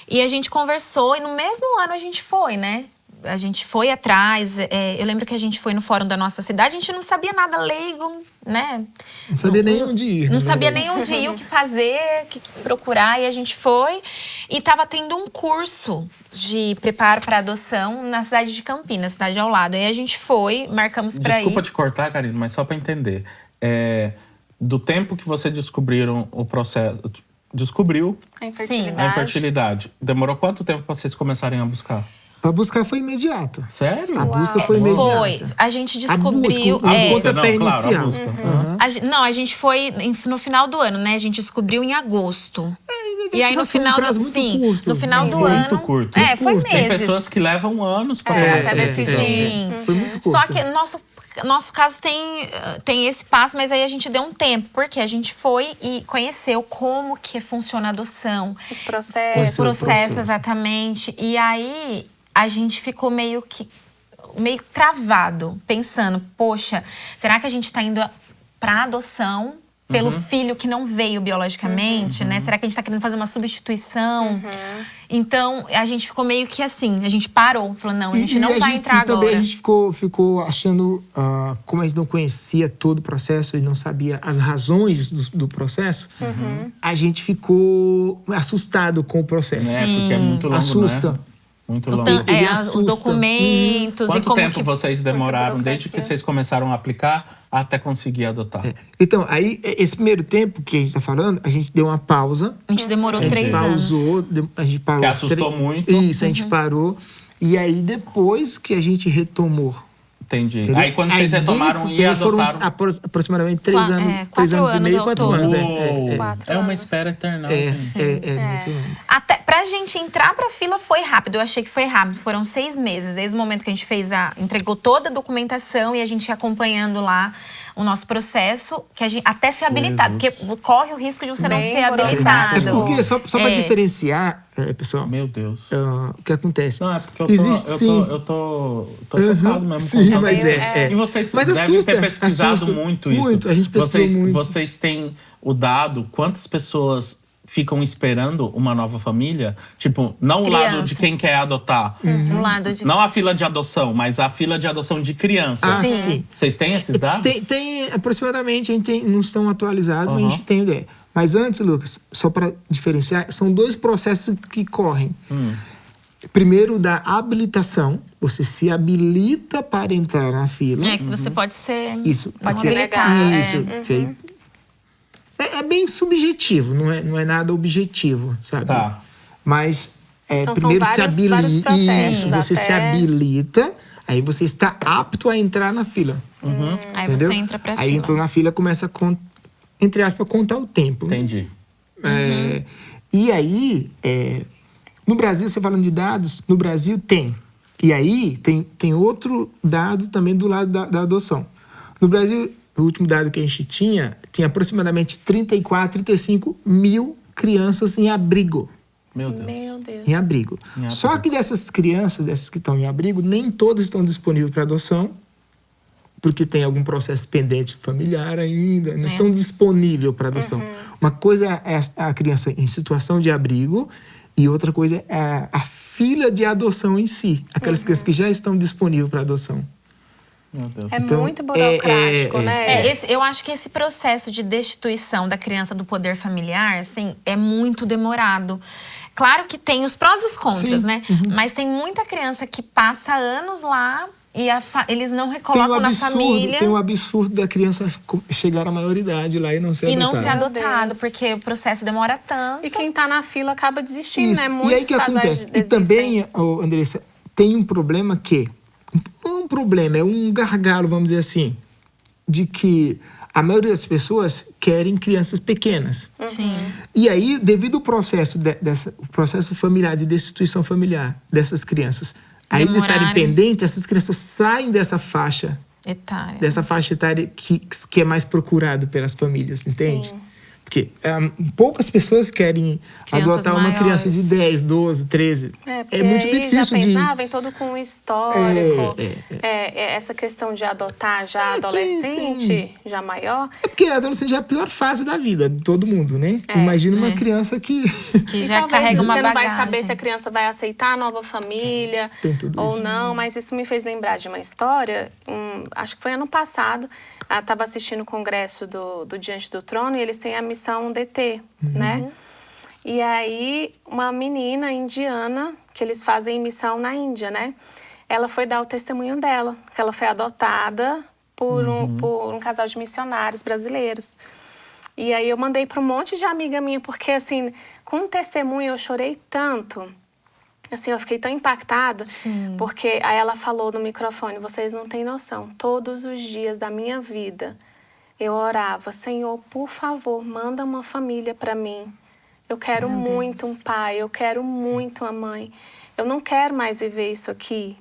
E a gente conversou e no mesmo ano a gente foi, né? A gente foi atrás, eu lembro que a gente foi no fórum da nossa cidade, a gente não sabia nada, leigo, né? Não sabia nem onde ir. Não sabia nem onde ir, o que fazer, o que procurar. E a gente foi e estava tendo um curso de preparo para adoção na cidade de Campinas, cidade ao lado. Aí a gente foi, marcamos para ir. Desculpa te cortar, Karina, mas só para entender. Do tempo que vocês descobriram o processo... Descobriu a infertilidade. A infertilidade. Demorou quanto tempo para vocês começarem a buscar? A busca foi imediato. Sério? A busca foi imediata. Foi. A gente descobriu... A pontapé inicial. A gente foi no final do ano, né? A gente descobriu em agosto. E aí no final do no final do ano. Muito curto. Foi meses. Tem pessoas que levam anos para até decidir. Foi muito curto. Só que nosso caso tem esse passo, mas aí a gente deu um tempo, porque a gente foi e conheceu como que funciona a adoção. Os processos. Exatamente. E aí a gente ficou meio travado, pensando, poxa, será que a gente tá indo pra adoção pelo filho que não veio biologicamente, né? Será que a gente tá querendo fazer uma substituição? Então, a gente ficou meio que assim, a gente parou, falou, não, a gente não vai entrar agora. E também a gente ficou achando, como a gente não conhecia todo o processo e não sabia as razões do processo, a gente ficou assustado com o processo. Porque é muito longo, assusta. Né? Muito longo. Os documentos e como tempo vocês demoraram desde que vocês começaram a aplicar até conseguir adotar? Então, aí, esse primeiro tempo que a gente tá falando, a gente deu uma pausa. A gente demorou 3 anos. A gente parou. Que assustou muito. Isso, a gente parou. E aí, depois que a gente retomou. Entendi. Entendeu? Aí, quando vocês retomaram e adotaram... Foram aproximadamente 3 anos. 3 anos e meio, 4 anos. É uma espera eterna. Muito longo. Até pra gente entrar pra fila foi rápido. Eu achei que foi rápido. Foram 6 meses. Desde o momento que a gente entregou toda a documentação e a gente ia acompanhando lá o nosso processo, que a gente, até ser habilitado. Porque corre o risco de você não ser habilitado. É porque, só pra diferenciar, pessoal... Meu Deus. O que acontece? Não, é porque eu tô chocado mesmo. Sim, mas E vocês devem ter pesquisado muito isso. Muito, a gente pesquisou muito. Vocês têm o dado, quantas pessoas ficam esperando uma nova família? Tipo, não o lado de quem quer adotar. O lado de... Não a fila de adoção, mas a fila de adoção de crianças. Sim. Vocês têm esses dados? Tem aproximadamente, a gente não estão atualizados, mas a gente tem ideia. Mas antes, Lucas, só para diferenciar, são 2 processos que correm. Primeiro, da habilitação. Você se habilita para entrar na fila. que você pode ser... Isso. Pode ser habilitar. Isso. É bem subjetivo, não é nada objetivo, sabe? Tá. Mas Então, primeiro são se vários processos, Isso, você se habilita, aí você está apto a entrar na fila. Aí Entendeu? você entra pra Aí fila. entrou na fila, começa a, entre aspas, contar o tempo. Entendi. E aí, no Brasil, você falando de dados, no Brasil tem. E aí, tem outro dado também do lado da adoção. No Brasil, o último dado que a gente tinha aproximadamente 34, 35 mil crianças em abrigo. Meu Deus. Meu Deus. Em abrigo. Só que dessas crianças, dessas que estão em abrigo, nem todas estão disponíveis para adoção, porque tem algum processo pendente familiar ainda, não estão disponíveis para adoção. Uma coisa é a criança em situação de abrigo e outra coisa é a fila de adoção em si. Aquelas crianças que já estão disponíveis para adoção. Meu Deus. É muito burocrático, né? Eu acho que esse processo de destituição da criança do poder familiar, assim, é muito demorado. Claro que tem os prós e os contras, né? Mas tem muita criança que passa anos lá e eles não recolocam na família. Tem o absurdo da criança chegar à maioridade lá e não ser adotada. E não ser adotado, porque o processo demora tanto. E quem tá na fila acaba desistindo, né? E aí o que acontece? E também, Andressa, tem um problema que... Um problema, é um gargalo, vamos dizer assim, de que a maioria das pessoas querem crianças pequenas. Sim. E aí, devido ao processo, o processo familiar, de destituição familiar dessas crianças, ainda estarem pendentes, essas crianças saem dessa faixa etária. Dessa faixa etária que é mais procurado pelas famílias, entende? Sim. Porque poucas pessoas querem Crianças adotar uma maiores. criança de 10, 12, 13. Porque É muito aí difícil já de... pensava em todo com um histórico. Essa questão de adotar já adolescente, já maior. É porque a adolescente é a pior fase da vida de todo mundo, né? Imagina uma criança que... Que E já talvez carrega uma você não bagagem. vai saber se a criança vai aceitar a nova família Tem tudo ou isso. não, mas isso me fez lembrar de uma história, acho que foi ano passado, eu estava assistindo o congresso do Diante do Trono e eles têm a missão DT, né? E aí, uma menina indiana, que eles fazem missão na Índia, né? Ela foi dar o testemunho dela, que ela foi adotada por um casal de missionários brasileiros. E aí eu mandei para um monte de amiga minha, porque assim, com o testemunho eu chorei tanto. Assim, eu fiquei tão impactada, porque aí ela falou no microfone, vocês não têm noção, todos os dias da minha vida eu orava, Senhor, por favor, manda uma família para mim. Eu quero muito um pai, eu quero muito uma mãe. Eu não quero mais viver isso aqui.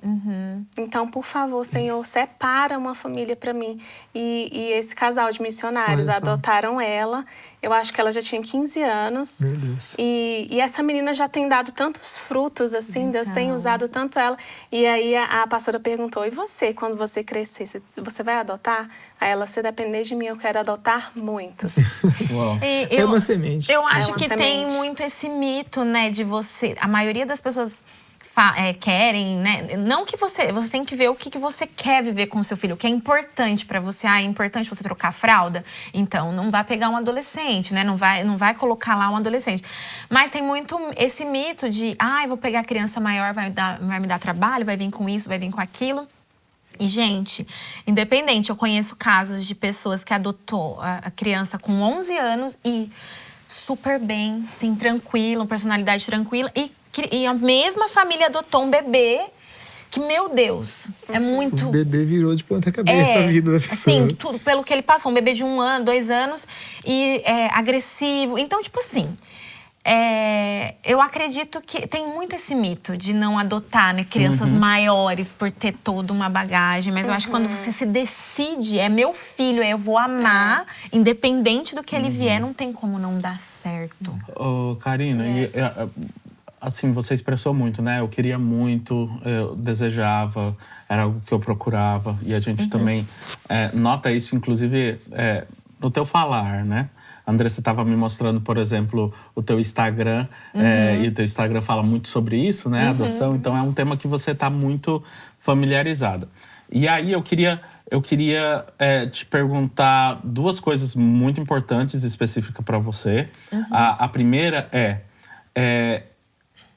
Então, por favor, Senhor, separa uma família para mim. E esse casal de missionários adotaram ela. Eu acho que ela já tinha 15 anos. Meu Deus. E essa menina já tem dado tantos frutos, assim, Deus tem usado tanto ela. E aí a pastora perguntou, e você, quando você crescer, você vai adotar? Aí ela, se depender de mim, eu quero adotar muitos. Uau. E É uma semente. Eu acho uma que semente. tem muito esse mito, né, de você... A maioria das pessoas querem, né? Não que você tem que ver o que você quer viver com o seu filho, o que é importante pra você. É importante você trocar a fralda? Então, não vai pegar um adolescente, né? Não vai colocar lá um adolescente. Mas tem muito esse mito de, eu vou pegar a criança maior, vai me dar trabalho, vai vir com isso, vai vir com aquilo. E, gente, independente, eu conheço casos de pessoas que adotou a criança com 11 anos e super bem, sim, tranquila, personalidade tranquila. E a mesma família adotou um bebê que, meu Deus, é muito... O bebê virou de ponta cabeça a vida da pessoa. Assim, tudo pelo que ele passou. Um bebê de 1 ano, 2 anos e agressivo. Então, tipo assim... eu acredito que tem muito esse mito de não adotar, né, crianças maiores por ter toda uma bagagem. Mas eu acho que quando você se decide, é meu filho, eu vou amar, independente do que ele vier, não tem como não dar certo. Karina, assim, você expressou muito, né? Eu queria muito, eu desejava, era algo que eu procurava. E a gente também nota isso, inclusive, no teu falar, né? A Andressa estava me mostrando, por exemplo, o teu Instagram. E o teu Instagram fala muito sobre isso, né? Adoção. Então, é um tema que você está muito familiarizada. E aí, eu queria te perguntar duas coisas muito importantes, específicas para você. A primeira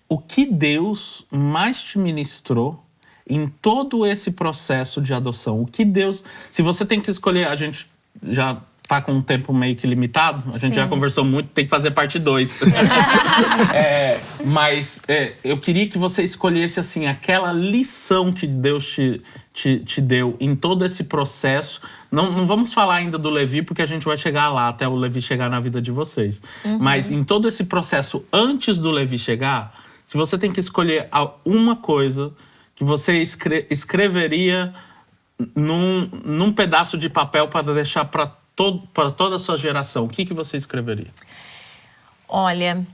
o que Deus mais te ministrou em todo esse processo de adoção? O que Deus... Se você tem que escolher... A gente já tá com um tempo meio que limitado. A gente já conversou muito, tem que fazer parte 2. Mas eu queria que você escolhesse, assim, aquela lição que Deus te deu em todo esse processo. Não vamos falar ainda do Levi, porque a gente vai chegar lá, até o Levi chegar na vida de vocês. Mas em todo esse processo, antes do Levi chegar, se você tem que escolher uma coisa que você escreveria num pedaço de papel para deixar para toda a sua geração, o que você escreveria? Olha,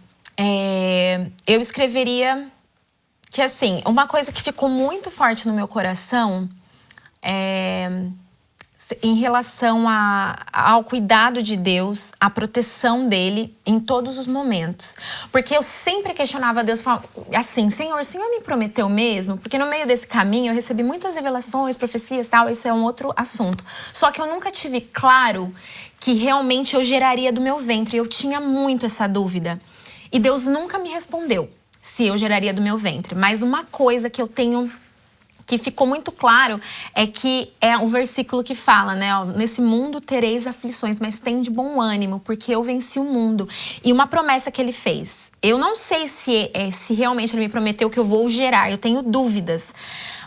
eu escreveria que, assim, uma coisa que ficou muito forte no meu coração em relação ao cuidado de Deus, à proteção dele em todos os momentos. Porque eu sempre questionava Deus, falava assim, Senhor, o Senhor me prometeu mesmo? Porque no meio desse caminho eu recebi muitas revelações, profecias e tal, isso é um outro assunto. Só que eu nunca tive claro que realmente eu geraria do meu ventre. Eu tinha muito essa dúvida. E Deus nunca me respondeu se eu geraria do meu ventre. Mas uma coisa que eu tenho... que ficou muito claro é que é o versículo que fala, né? Ó, nesse mundo tereis aflições, mas tem de bom ânimo, porque eu venci o mundo. E uma promessa que ele fez. Eu não sei se realmente ele me prometeu que eu vou gerar, eu tenho dúvidas.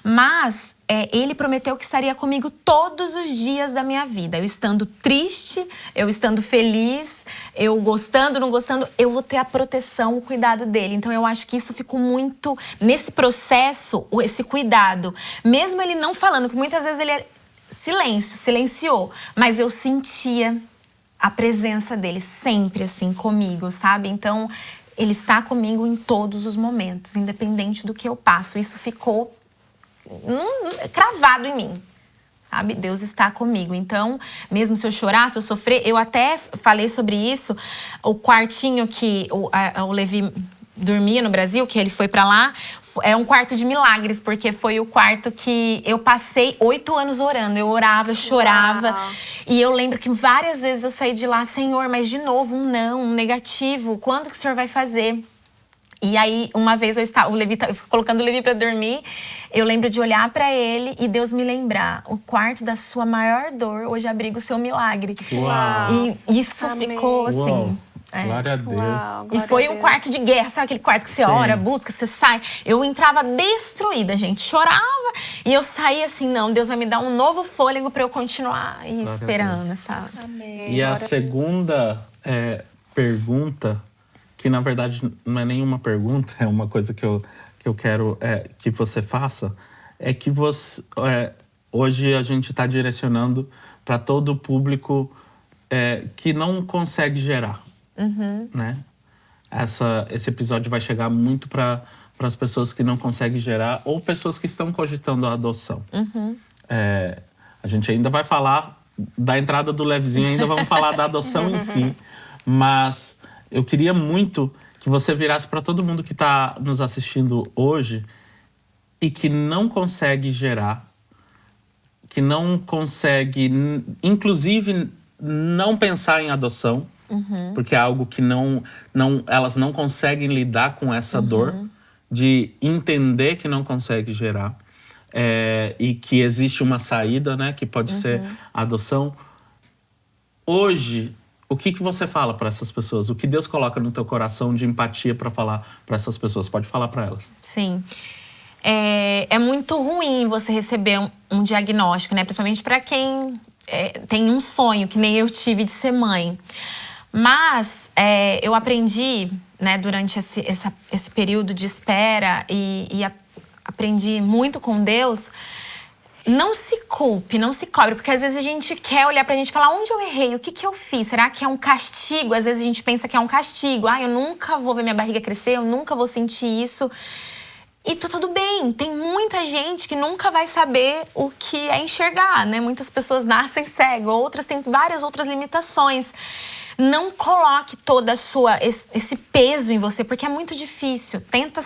Mas ele prometeu que estaria comigo todos os dias da minha vida. Eu estando triste, eu estando feliz, eu gostando, não gostando, eu vou ter a proteção, o cuidado dele. Então eu acho que isso ficou muito... Nesse processo, esse cuidado. Mesmo ele não falando, que muitas vezes ele silenciou. Mas eu sentia a presença dele sempre assim comigo, sabe? Então ele está comigo em todos os momentos, independente do que eu passo. Isso ficou cravado em mim, sabe? Deus está comigo. Então, mesmo se eu chorar, se eu sofrer, eu até falei sobre isso. O quartinho que o Levi dormia no Brasil, que ele foi pra lá, é um quarto de milagres, porque foi o quarto que eu passei 8 anos orando. Eu orava, eu chorava. Uau. E eu lembro que várias vezes eu saí de lá, Senhor, mas de novo um não, um negativo. Quando que o Senhor vai fazer? E aí, uma vez eu colocando o Levi pra dormir, eu lembro de olhar pra ele e Deus me lembrar: o quarto da sua maior dor hoje abriga o seu milagre. Uau. E isso ficou assim. Uau. Glória a Deus. Uau, e foi um quarto de guerra, sabe aquele quarto que você ora, busca, você sai? Eu entrava destruída, gente, chorava e eu saía assim, não, Deus vai me dar um novo fôlego pra eu continuar esperando, sabe? Amém. E a segunda pergunta, que na verdade não é nenhuma pergunta, é uma coisa que eu quero que você faça, é que você hoje a gente está direcionando para todo o público que não consegue gerar. Né? Esse episódio vai chegar muito para as pessoas que não conseguem gerar ou pessoas que estão cogitando a adoção. A gente ainda vai falar da entrada do Levizinho, ainda vamos falar da adoção em si, mas eu queria muito que você virasse para todo mundo que está nos assistindo hoje e que não consegue gerar, que não consegue, inclusive, não pensar em adoção, porque é algo que elas não conseguem lidar com essa dor de entender que não consegue gerar e que existe uma saída, né, que pode ser a adoção. Hoje, o que você fala para essas pessoas? O que Deus coloca no teu coração de empatia para falar para essas pessoas? Pode falar para elas. Sim. É muito ruim você receber um diagnóstico, né? Principalmente para quem tem um sonho, que nem eu tive, de ser mãe. Mas eu aprendi, né, durante esse período de espera e aprendi muito com Deus. Não se culpe, não se cobre, porque às vezes a gente quer olhar pra gente e falar: onde eu errei? O que eu fiz? Será que é um castigo? Às vezes a gente pensa que é um castigo. Eu nunca vou ver minha barriga crescer, eu nunca vou sentir isso. E tá tudo bem. Tem muita gente que nunca vai saber o que é enxergar, né? Muitas pessoas nascem cegas, outras têm várias outras limitações. não coloque toda esse peso em você, porque é muito difícil. Tenta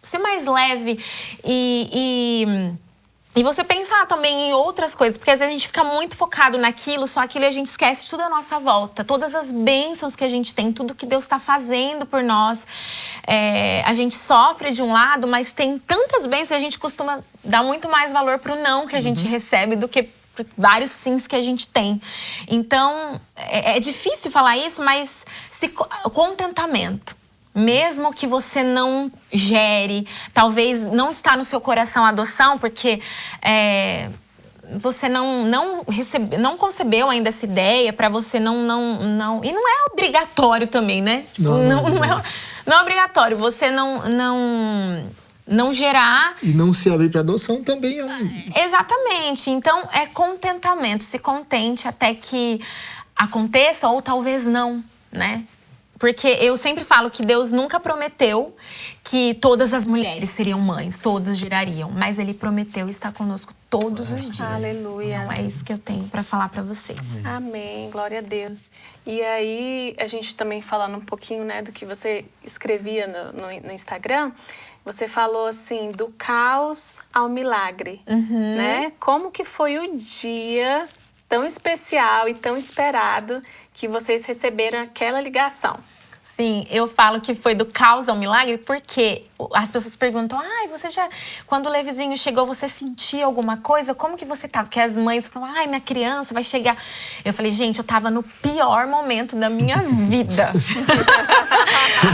ser mais leve e você pensar também em outras coisas, porque às vezes a gente fica muito focado naquilo, só aquilo, e a gente esquece tudo à nossa volta. Todas as bênçãos que a gente tem, tudo que Deus está fazendo por nós. A gente sofre de um lado, mas tem tantas bênçãos, a gente costuma dar muito mais valor pro não que a gente recebe do que por vários sims que a gente tem. Então, é difícil falar isso, mas contentamento. Mesmo que você não gere, talvez não está no seu coração a adoção, porque você não concebeu ainda essa ideia, para você não. E não é obrigatório também, né? Não é obrigatório. Você não gerar. E não se abrir para adoção também. Exatamente. Então, é contentamento. Se contente até que aconteça, ou talvez não, né? Porque eu sempre falo que Deus nunca prometeu que todas as mulheres seriam mães, todas gerariam. Mas Ele prometeu estar conosco todos os dias. Aleluia. Então é isso que eu tenho para falar para vocês. Amém, glória a Deus. E aí, a gente também falando um pouquinho, né, do que você escrevia no Instagram, você falou assim, do caos ao milagre, né? Como que foi o dia tão especial e tão esperado que vocês receberam aquela ligação? Sim, eu falo que foi do caos ao milagre, porque as pessoas perguntam, quando o Levizinho chegou, você sentia alguma coisa? Como que você tava? Porque as mães falam, minha criança vai chegar. Eu falei, gente, eu tava no pior momento da minha vida.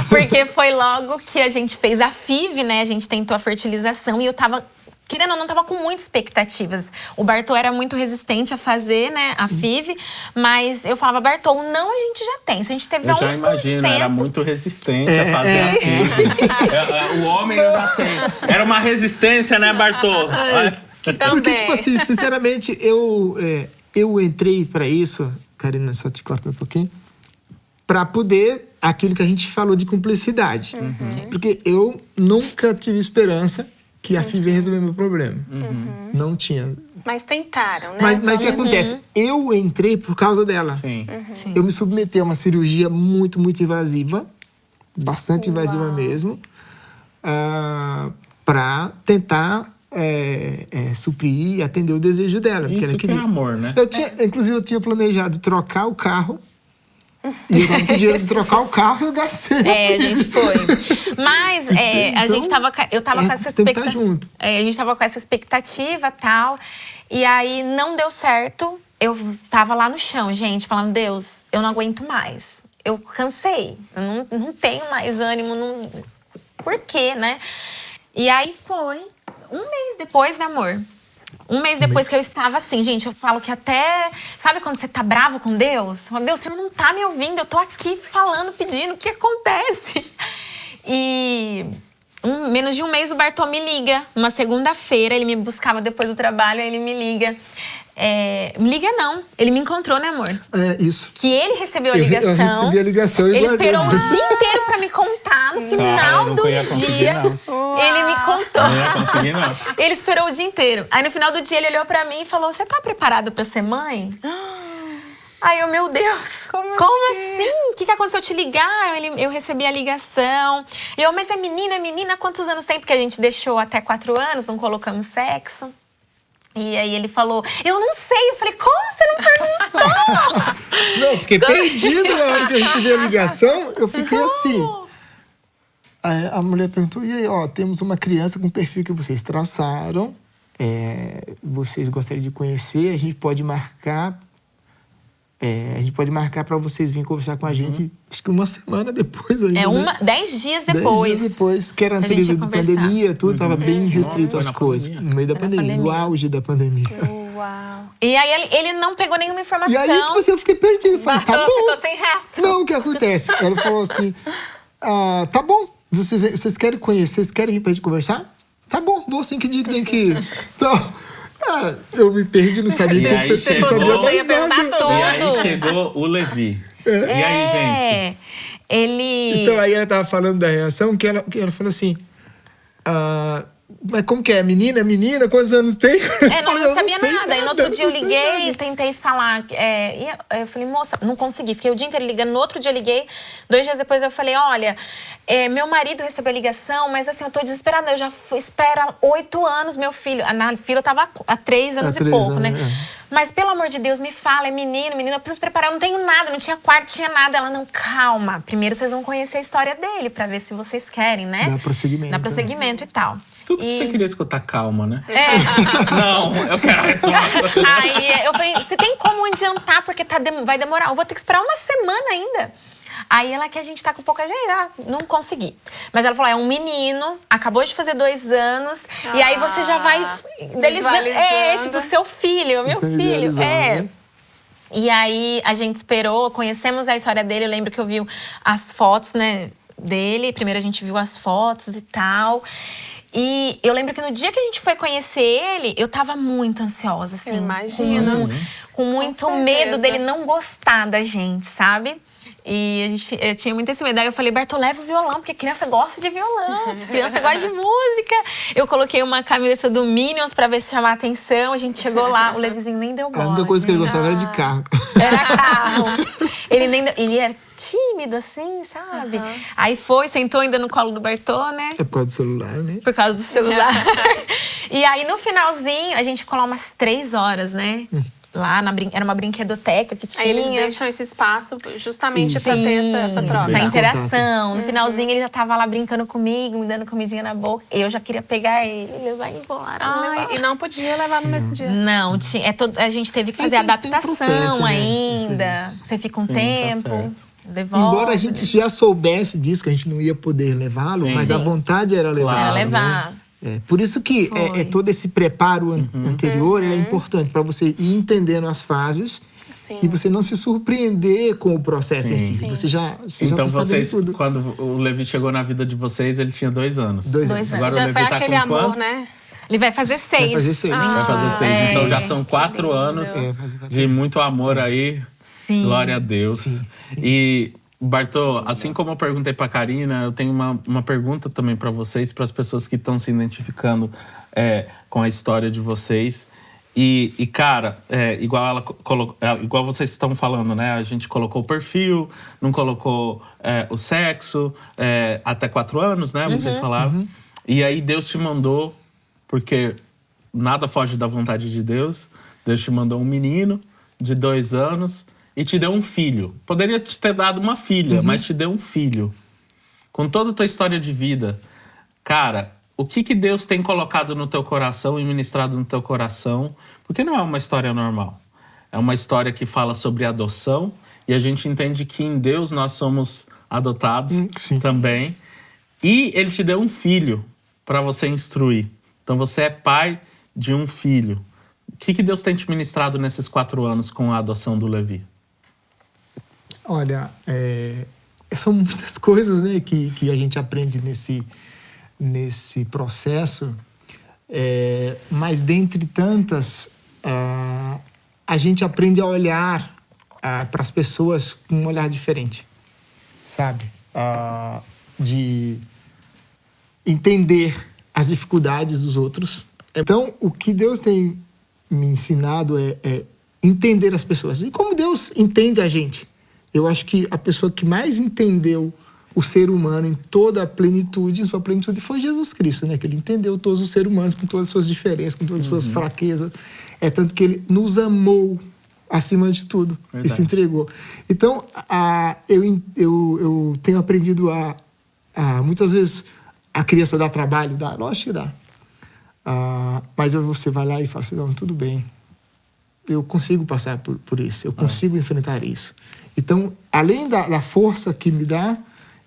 Porque foi logo que a gente fez a FIV, né? A gente tentou a fertilização e eu tava... Querendo ou não, tava com muitas expectativas. O Bartô era muito resistente a fazer, né, a FIV, mas eu falava, Bartô, não, a gente já tem. Se a gente teve 1%... Eu já imagino, era muito resistente a fazer a FIV. O homem era assim, era uma resistência, né, Bartô? Porque, tipo assim, sinceramente, eu entrei para isso, Karina, só te corta um pouquinho, para poder, aquilo que a gente falou de cumplicidade. Porque eu nunca tive esperança que a FIV ia resolver meu problema. Não tinha. Mas tentaram, né? Mas o que acontece? Eu entrei por causa dela. Sim. Eu me submeti a uma cirurgia muito, muito invasiva. Bastante invasiva mesmo. Para tentar suprir e atender o desejo dela. Porque Isso ela queria. Que é amor, né? Inclusive, eu tinha planejado trocar o carro. E eu tava com dinheiro de trocar o carro e eu gastei. A gente foi. Mas a gente tava. Eu tava com essa expectativa. A gente tava com essa expectativa e tal. E aí não deu certo. Eu tava lá no chão, gente, falando, Deus, eu não aguento mais. Eu cansei. Eu não tenho mais ânimo. Por quê, né? E aí foi 1 mês depois, né, amor? 1 mês depois que eu estava assim, gente, eu falo que até... Sabe quando você tá bravo com Deus? Deus, o Senhor não tá me ouvindo, eu tô aqui falando, pedindo, o que acontece? E menos de 1 mês o Bartô me liga. Uma segunda-feira, ele me buscava depois do trabalho, aí ele me liga. Me liga não, ele me encontrou, né, amor? Isso. Que ele recebeu a ligação. Eu recebi a ligação e ele esperou o dia inteiro pra me contar. No final do dia, ele me contou. Não ia conseguir, não. Ele esperou o dia inteiro. Aí no final do dia ele olhou pra mim e falou, você tá preparado pra ser mãe? Aí eu, meu Deus, como assim? O que aconteceu? Te ligaram? Eu recebi a ligação. E eu, mas é menina? Quantos anos tem? Porque a gente deixou até 4 anos, não colocamos sexo. E aí ele falou, eu não sei. Eu falei, como você não perguntou? Não, eu fiquei perdido na hora que eu recebi a ligação. Eu fiquei assim. Aí a mulher perguntou, e aí, temos uma criança com o perfil que vocês traçaram. Vocês gostariam de conhecer, a gente pode marcar para vocês virem conversar com a gente, acho que 1 semana depois ainda. 10 dias depois. 10 dias depois, que era no período de pandemia, tudo tava bem restrito as coisas. No meio da pandemia, no auge da pandemia. Uau. E aí ele não pegou nenhuma informação. E aí, tipo assim, eu fiquei perdido. Falei, tá bom. Ficou sem reação. Não, o que acontece? Ela falou assim, tá bom, vocês querem conhecer, vocês querem vir pra gente conversar? Tá bom, vou sim, que dia que tem que ir. Então... eu me perdi, não sabia que você sabia mais nada. E aí chegou o Levi. E aí, gente? Ele... Então, aí ela tava falando da reação, que ela falou assim, mas como que é? Menina? Quantos anos tem? Não sabia sei nada. E no outro dia eu liguei e tentei falar. E eu falei, moça, não consegui. Fiquei o dia inteiro ligando. No outro dia eu liguei. 2 dias depois eu falei, olha, meu marido recebeu a ligação, mas assim, eu tô desesperada. Eu já espero 8 anos, meu filho. Na fila eu tava há 3 anos e pouco, né? Mas, pelo amor de Deus, me fala, é menino, eu preciso preparar, eu não tenho nada, não tinha quarto, tinha nada. Ela, não, calma. Primeiro vocês vão conhecer a história dele, pra ver se vocês querem, né? Dá prosseguimento. Dá prosseguimento e tal. Tudo que você queria escutar, calma, né? Não, eu quero a resposta. Aí eu falei, você tem como adiantar, porque vai demorar. Eu vou ter que esperar 1 semana ainda. Aí ela que a gente tá com pouca gente, não consegui. Mas ela falou, é um menino, acabou de fazer 2 anos, e aí você já vai idealizando. Tipo, seu filho, meu filho. Né? E aí a gente esperou, conhecemos a história dele. Eu lembro que eu vi as fotos, né, dele. Primeiro a gente viu as fotos e tal. E eu lembro que no dia que a gente foi conhecer ele, eu tava muito ansiosa, assim. Imagina. Com muito medo dele não gostar da gente, sabe? E eu tinha muito esse medo. Aí eu falei, Berto, leva o violão, porque criança gosta de violão. Criança gosta de música. Eu coloquei uma camisa do Minions pra ver se chamava atenção. A gente chegou lá, o Levizinho nem deu bola. A única coisa que ele gostava era de carro. Era carro. Ele era tímido, assim, sabe? Aí sentou ainda no colo do Bertô, né? É por causa do celular, né? Por causa do celular. E aí, no finalzinho, a gente ficou lá umas 3 horas, né? Lá era uma brinquedoteca que tinha. Aí eles deixam esse espaço justamente pra ter essa troca. Essa interação. No finalzinho ele já tava lá brincando comigo, me dando comidinha na boca. Eu já queria pegar ele, levar embora. E não podia levar no mesmo dia. Não, a gente teve que fazer adaptação processo, né? ainda. Você fica um tempo. Devolve. Embora a gente já soubesse disso, que a gente não ia poder levá-lo, mas a vontade era levar. Era levar. Né? Por isso que todo esse preparo anterior é importante, para você ir entendendo as fases e você não se surpreender com o processo em si. Você já então, tá sabendo tudo. Quando o Levi chegou na vida de vocês, ele tinha 2 anos. 2 anos. Agora já o Levi foi tá aquele com amor, quanto? né? Ele vai fazer 6. Vai fazer 6. Vai fazer 6. Então já são 4 anos de muito amor aí. Sim. Glória a Deus. Sim. E, Bartô, assim como eu perguntei pra Karina, eu tenho uma pergunta também pra vocês, para as pessoas que estão se identificando com a história de vocês. E cara, igual vocês estão falando, né? A gente colocou o perfil, não colocou o sexo, até 4 anos, né? Vocês falaram. E aí Deus te mandou, porque nada foge da vontade de Deus. Deus te mandou um menino de 2 anos e te deu um filho. Poderia te ter dado uma filha, mas te deu um filho. Com toda a tua história de vida, cara, o que Deus tem colocado no teu coração e ministrado no teu coração? Porque não é uma história normal. É uma história que fala sobre adoção e a gente entende que em Deus nós somos adotados também. E Ele te deu um filho para você instruir. Então você é pai de um filho. O que Deus tem te ministrado nesses 4 anos com a adoção do Levi? Olha, são muitas coisas, né, que a gente aprende nesse processo, mas dentre tantas, a gente aprende a olhar para as pessoas com um olhar diferente, sabe? De entender as dificuldades dos outros. Então, o que Deus tem me ensinado é entender as pessoas. E como Deus entende a gente? Eu acho que a pessoa que mais entendeu o ser humano em toda a plenitude, em sua plenitude, foi Jesus Cristo, né? Que ele entendeu todos os seres humanos com todas as suas diferenças, com todas as suas fraquezas. Tanto que ele nos amou acima de tudo. Verdade. E se entregou. Então, eu tenho aprendido muitas vezes a criança dá trabalho, lógico que dá. Mas você vai lá e fala assim, não, tudo bem. Eu consigo passar por isso, eu consigo enfrentar isso. Então, além da força que me dá,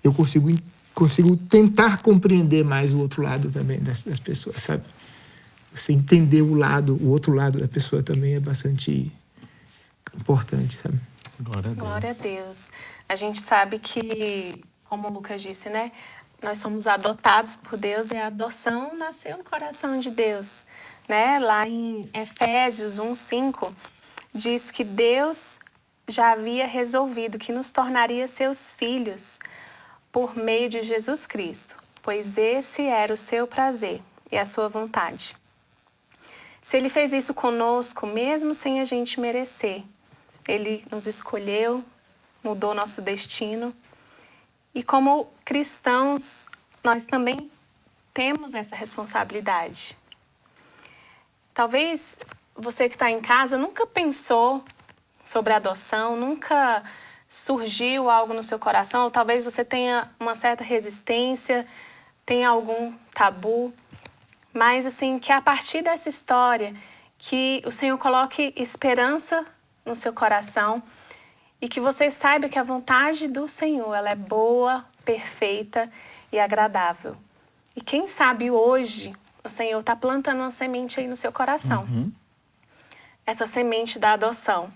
eu consigo tentar compreender mais o outro lado também das pessoas, sabe? Você entender o outro lado da pessoa também é bastante importante, sabe? Glória a Deus. Glória a Deus. A gente sabe que, como o Lucas disse, né? Nós somos adotados por Deus e a adoção nasceu no coração de Deus, né? Lá em Efésios 1:5 diz que Deus já havia resolvido que nos tornaria seus filhos por meio de Jesus Cristo, pois esse era o seu prazer. e a sua vontade. Se Ele fez isso conosco, mesmo sem a gente merecer, Ele nos escolheu, mudou nosso destino. E como cristãos, nós também temos essa responsabilidade. Talvez você que está em casa nunca pensou sobre adoção, nunca surgiu algo no seu coração, ou talvez você tenha uma certa resistência, tenha algum tabu. Mas, assim, que a partir dessa história, que o Senhor coloque esperança no seu coração e que você saiba que a vontade do Senhor, ela é boa, perfeita e agradável. E quem sabe hoje o Senhor está plantando uma semente aí no seu coração. Essa semente da adoção.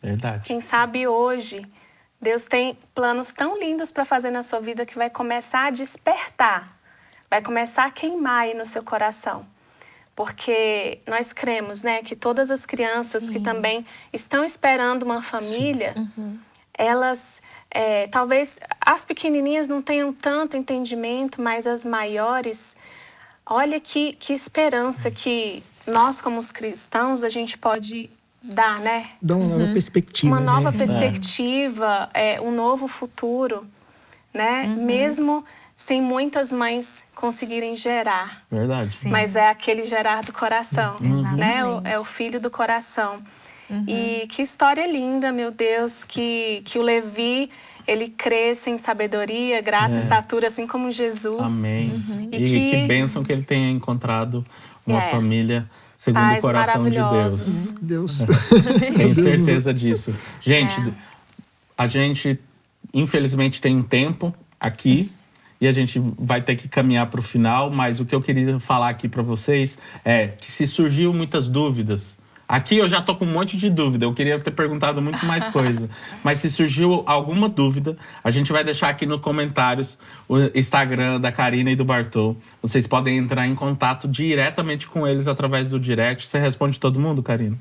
Verdade. Quem sabe hoje Deus tem planos tão lindos para fazer na sua vida que vai começar a despertar. Vai começar a queimar aí no seu coração. Porque nós cremos, né, que todas as crianças que também estão esperando uma família, elas, talvez as pequenininhas não tenham tanto entendimento, mas as maiores, olha que esperança que nós, como os cristãos, a gente pode dar, né? Dá uma nova perspectiva. Uma nova né? perspectiva, um novo futuro, né? Mesmo sem muitas mães conseguirem gerar. Verdade. Sim. Mas é aquele gerar do coração, né? Exatamente. É o filho do coração. E que história linda, meu Deus, que o Levi, ele cresça em sabedoria, graça e estatura, assim como Jesus. Amém. E E que bênção que ele tenha encontrado uma família segundo o pais coração de Deus. maravilhosos. Deus. Tenho certeza disso. Gente, a gente infelizmente tem um tempo aqui e a gente vai ter que caminhar para o final, mas o que eu queria falar aqui para vocês é que se surgiu muitas dúvidas, aqui eu já tô com um monte de dúvida, eu queria ter perguntado muito mais coisa, mas se surgiu alguma dúvida, a gente vai deixar aqui nos comentários o Instagram da Karina e do Bartô. Vocês podem entrar em contato diretamente com eles através do direct. Você responde todo mundo, Karina?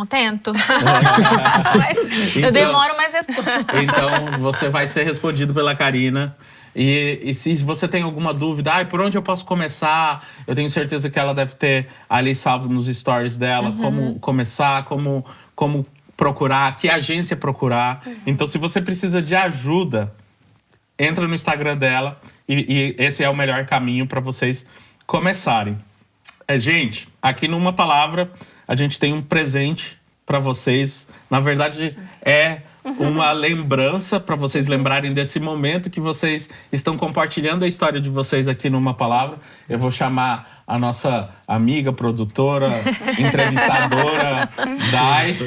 Tento. Mas eu demoro, mas respondo. Então, você vai ser respondido pela Karina. E se você tem alguma dúvida, por onde eu posso começar? Eu tenho certeza que ela deve ter ali salvo nos stories dela como começar, como procurar, que agência procurar. Então, se você precisa de ajuda, entra no Instagram dela e esse é o melhor caminho para vocês começarem. Gente, aqui numa palavra, a gente tem um presente para vocês. Na verdade, é uma lembrança para vocês lembrarem desse momento que vocês estão compartilhando a história de vocês aqui numa palavra. Eu vou chamar a nossa amiga, produtora, entrevistadora, Dai,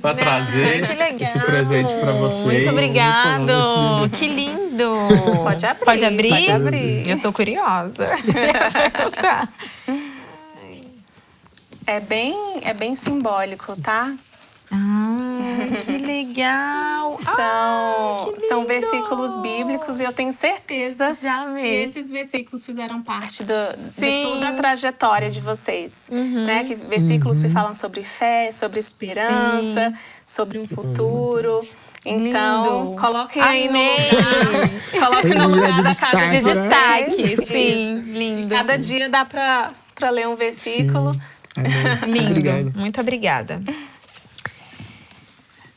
para trazer esse presente para vocês. Muito obrigado. Que lindo. Pode abrir. Pode abrir? Pode abrir. Eu sou curiosa. Tá. É bem simbólico, tá? Que legal! São versículos bíblicos e eu tenho certeza Já que amei. esses versículos fizeram parte de toda a trajetória de vocês. Né? Que versículos que falam sobre fé, sobre esperança, sobre um futuro. Então, coloquem aí no lugar. Coloquem no lugar da casa De de destaque. vocês. Sim, lindo. Cada dia dá pra ler um versículo. Sim. Amém. Lindo. Obrigado. Muito obrigada.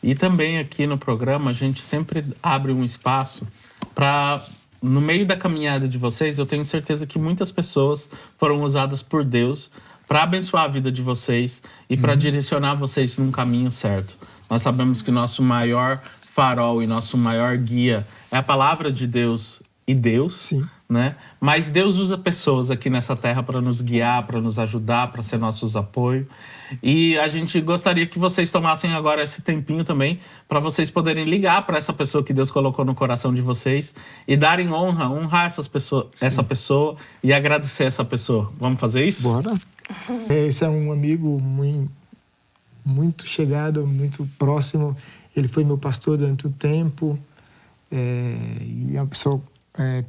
E também aqui no programa a gente sempre abre um espaço para, no meio da caminhada de vocês, eu tenho certeza que muitas pessoas foram usadas por Deus para abençoar a vida de vocês e para direcionar vocês num caminho certo. Nós sabemos que nosso maior farol e nosso maior guia é a palavra de Deus e Deus. Sim. Né? Mas Deus usa pessoas aqui nessa terra para nos guiar, para nos ajudar, para ser nossos apoios. E a gente gostaria que vocês tomassem agora esse tempinho também para vocês poderem ligar para essa pessoa que Deus colocou no coração de vocês e darem honrar essa pessoa e agradecer essa pessoa. Vamos fazer isso? Bora. Esse é um amigo muito chegado, muito próximo. Ele foi meu pastor durante um tempo. E é uma pessoa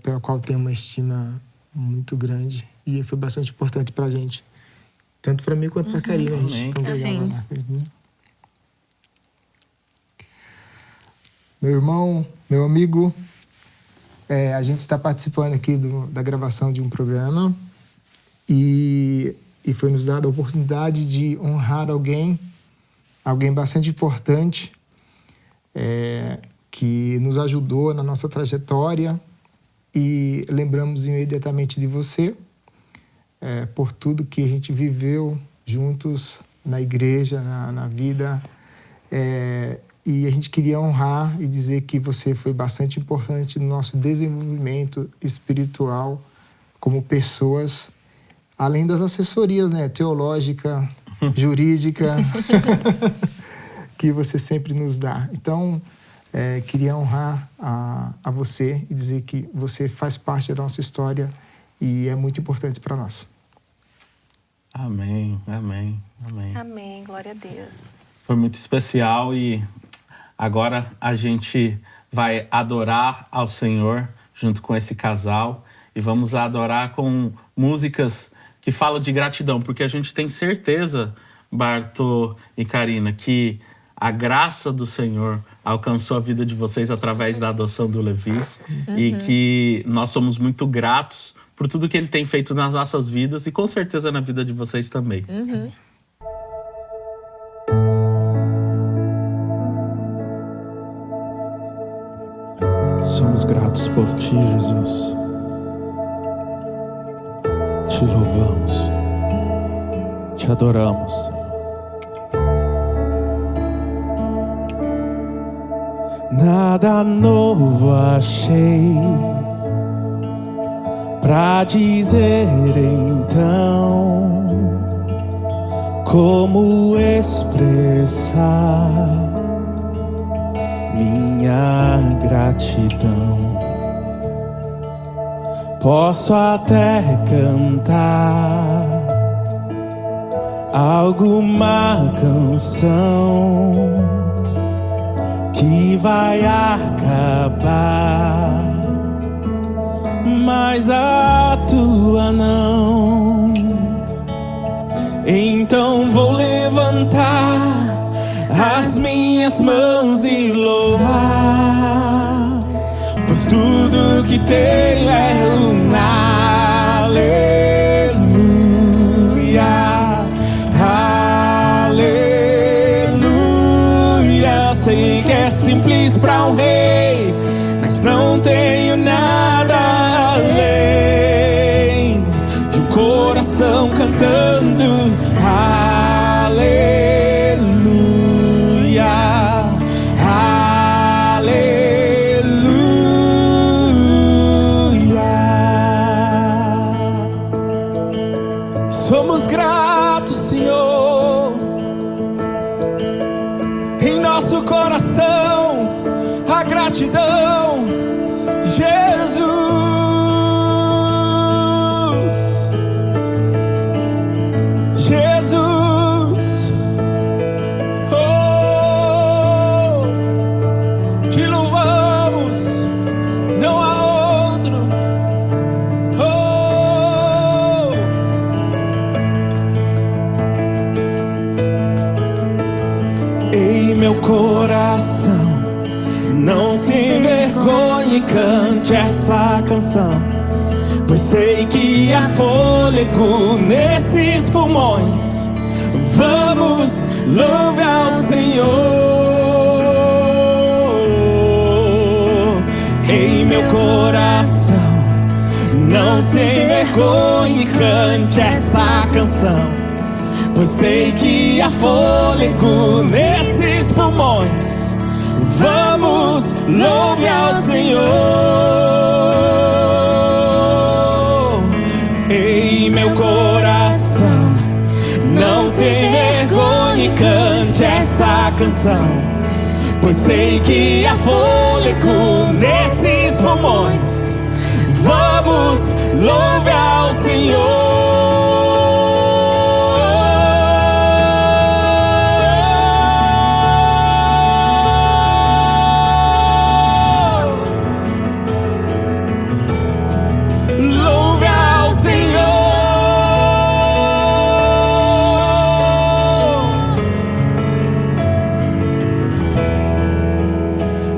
pela qual tenho uma estima muito grande. E foi bastante importante pra gente. Tanto pra mim quanto pra Karina. A gente congregava Sim. lá. Meu irmão, meu amigo, a gente está participando aqui da gravação de um programa e foi nos dada a oportunidade de honrar alguém bastante importante, que nos ajudou na nossa trajetória, e lembramos imediatamente de você, por tudo que a gente viveu juntos na igreja, na vida, e a gente queria honrar e dizer que você foi bastante importante no nosso desenvolvimento espiritual como pessoas, além das assessorias, né, teológica, jurídica, que você sempre nos dá. Então, queria honrar a você e dizer que você faz parte da nossa história e é muito importante para nós. Amém, amém, amém. Amém, glória a Deus. Foi muito especial e agora a gente vai adorar ao Senhor junto com esse casal e vamos adorar com músicas que falam de gratidão, porque a gente tem certeza, Bartô e Karina, que a graça do Senhor alcançou a vida de vocês através da adoção do Levi e que nós somos muito gratos por tudo que ele tem feito nas nossas vidas e com certeza na vida de vocês também. Somos gratos por Ti, Jesus. Te louvamos, Te adoramos, Senhor. Nada novo achei pra dizer então, como expressar minha gratidão. Posso até cantar alguma canção que vai acabar, mas a tua não. Então vou levantar as minhas mãos e louvar, pois tudo que tenho é um aleluia, aleluia. Sei que é simples para um rei, mas não tenho nada além de um coração cantando aleluia, aleluia. Somos gratos, Senhor, em nosso coração a gratidão, Jesus. Jesus, oh, te louvamos, não há outro, oh. Em meu coração, não se envergonhe, cante essa canção, pois sei que há fôlego nesses pulmões. Vamos, louve ao Senhor. Em meu coração, não se envergonhe, cante essa canção, pois sei que há fôlego nesses pulmões. Vamos, louve ao Senhor. Em meu coração, não se envergonhe, cante essa canção, pois sei que há fôlego nesses pulmões. Vamos, louve ao Senhor.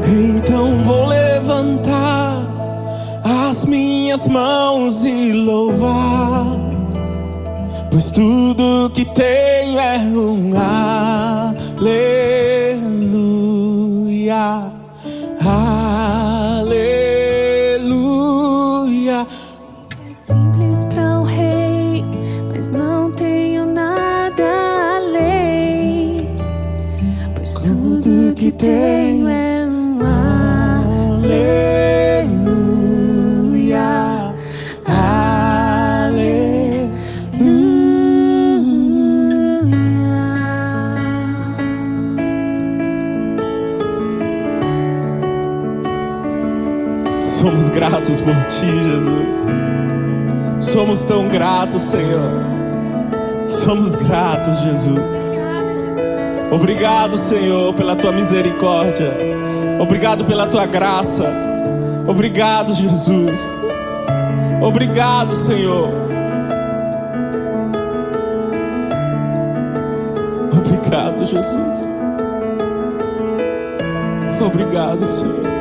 Então vou levantar as minhas mãos e louvar, pois tudo que tenho é um aleluia, aleluia. É simples para um rei, mas não tenho nada além, pois tudo que tenho é um aleluia, aleluia. Somos gratos por Ti, Jesus. Somos tão gratos, Senhor. Somos gratos, Jesus. Obrigado, Senhor, pela Tua misericórdia. Obrigado pela Tua graça. Obrigado, Jesus. Obrigado, Senhor. Obrigado, Jesus. Obrigado, Senhor.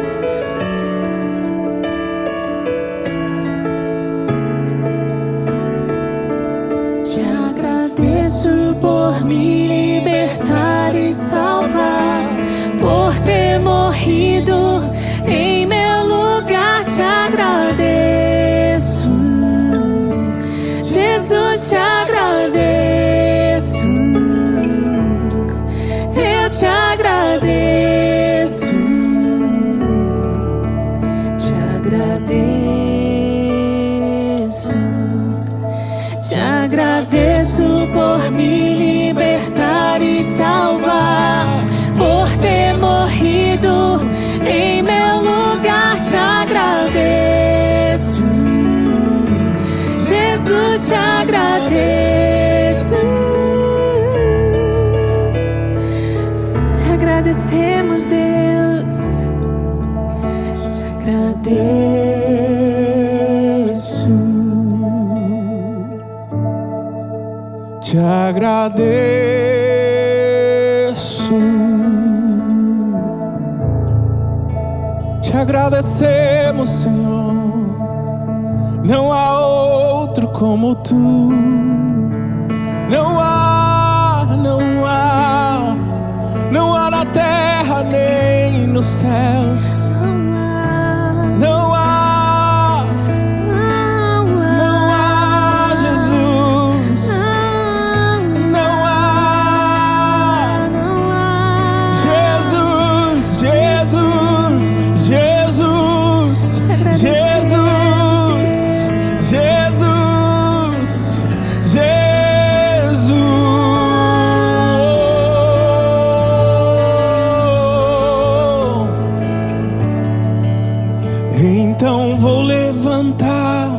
Te agradeço por me libertar e salvar, por ter morrido em meu lugar. Te agradeço, Jesus, te agradeço. Eu te agradeço, te agradeço. Te agradeço por me libertar e salvar, por ter morrido em meu lugar. Te agradeço, Jesus, te agradeço. Te agradecemos, Deus, te agradeço. Te agradeço. Te agradecemos, Senhor. Não há outro como Tu. Não há, não há, não há na terra nem nos céus. Não há, não há, Jesus. Não há, Jesus, Jesus, Jesus, Jesus, Jesus, Jesus. Então vou levantar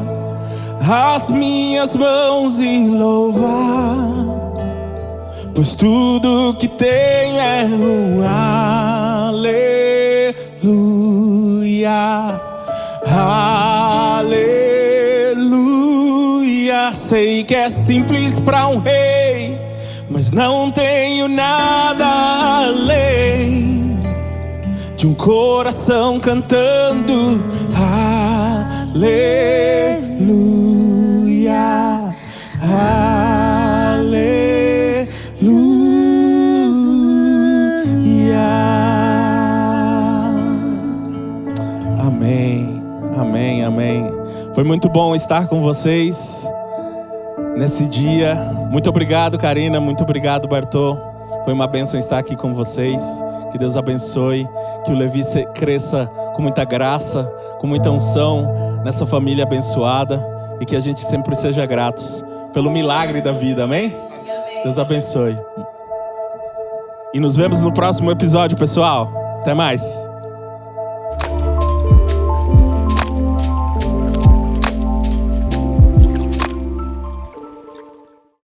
as minhas mãos e louvar, pois tudo que tenho é um aleluia, aleluia. Sei que é simples para um rei, mas não tenho nada além de um coração cantando aleluia, aleluia. Amém, amém, amém. Foi muito bom estar com vocês nesse dia. Muito obrigado, Karina. Muito obrigado, Bartô. Foi uma bênção estar aqui com vocês. Que Deus abençoe. Que o Levi cresça com muita graça, com muita unção nessa família abençoada. E que a gente sempre seja gratos pelo milagre da vida, amém? Deus abençoe. E nos vemos no próximo episódio, pessoal. Até mais.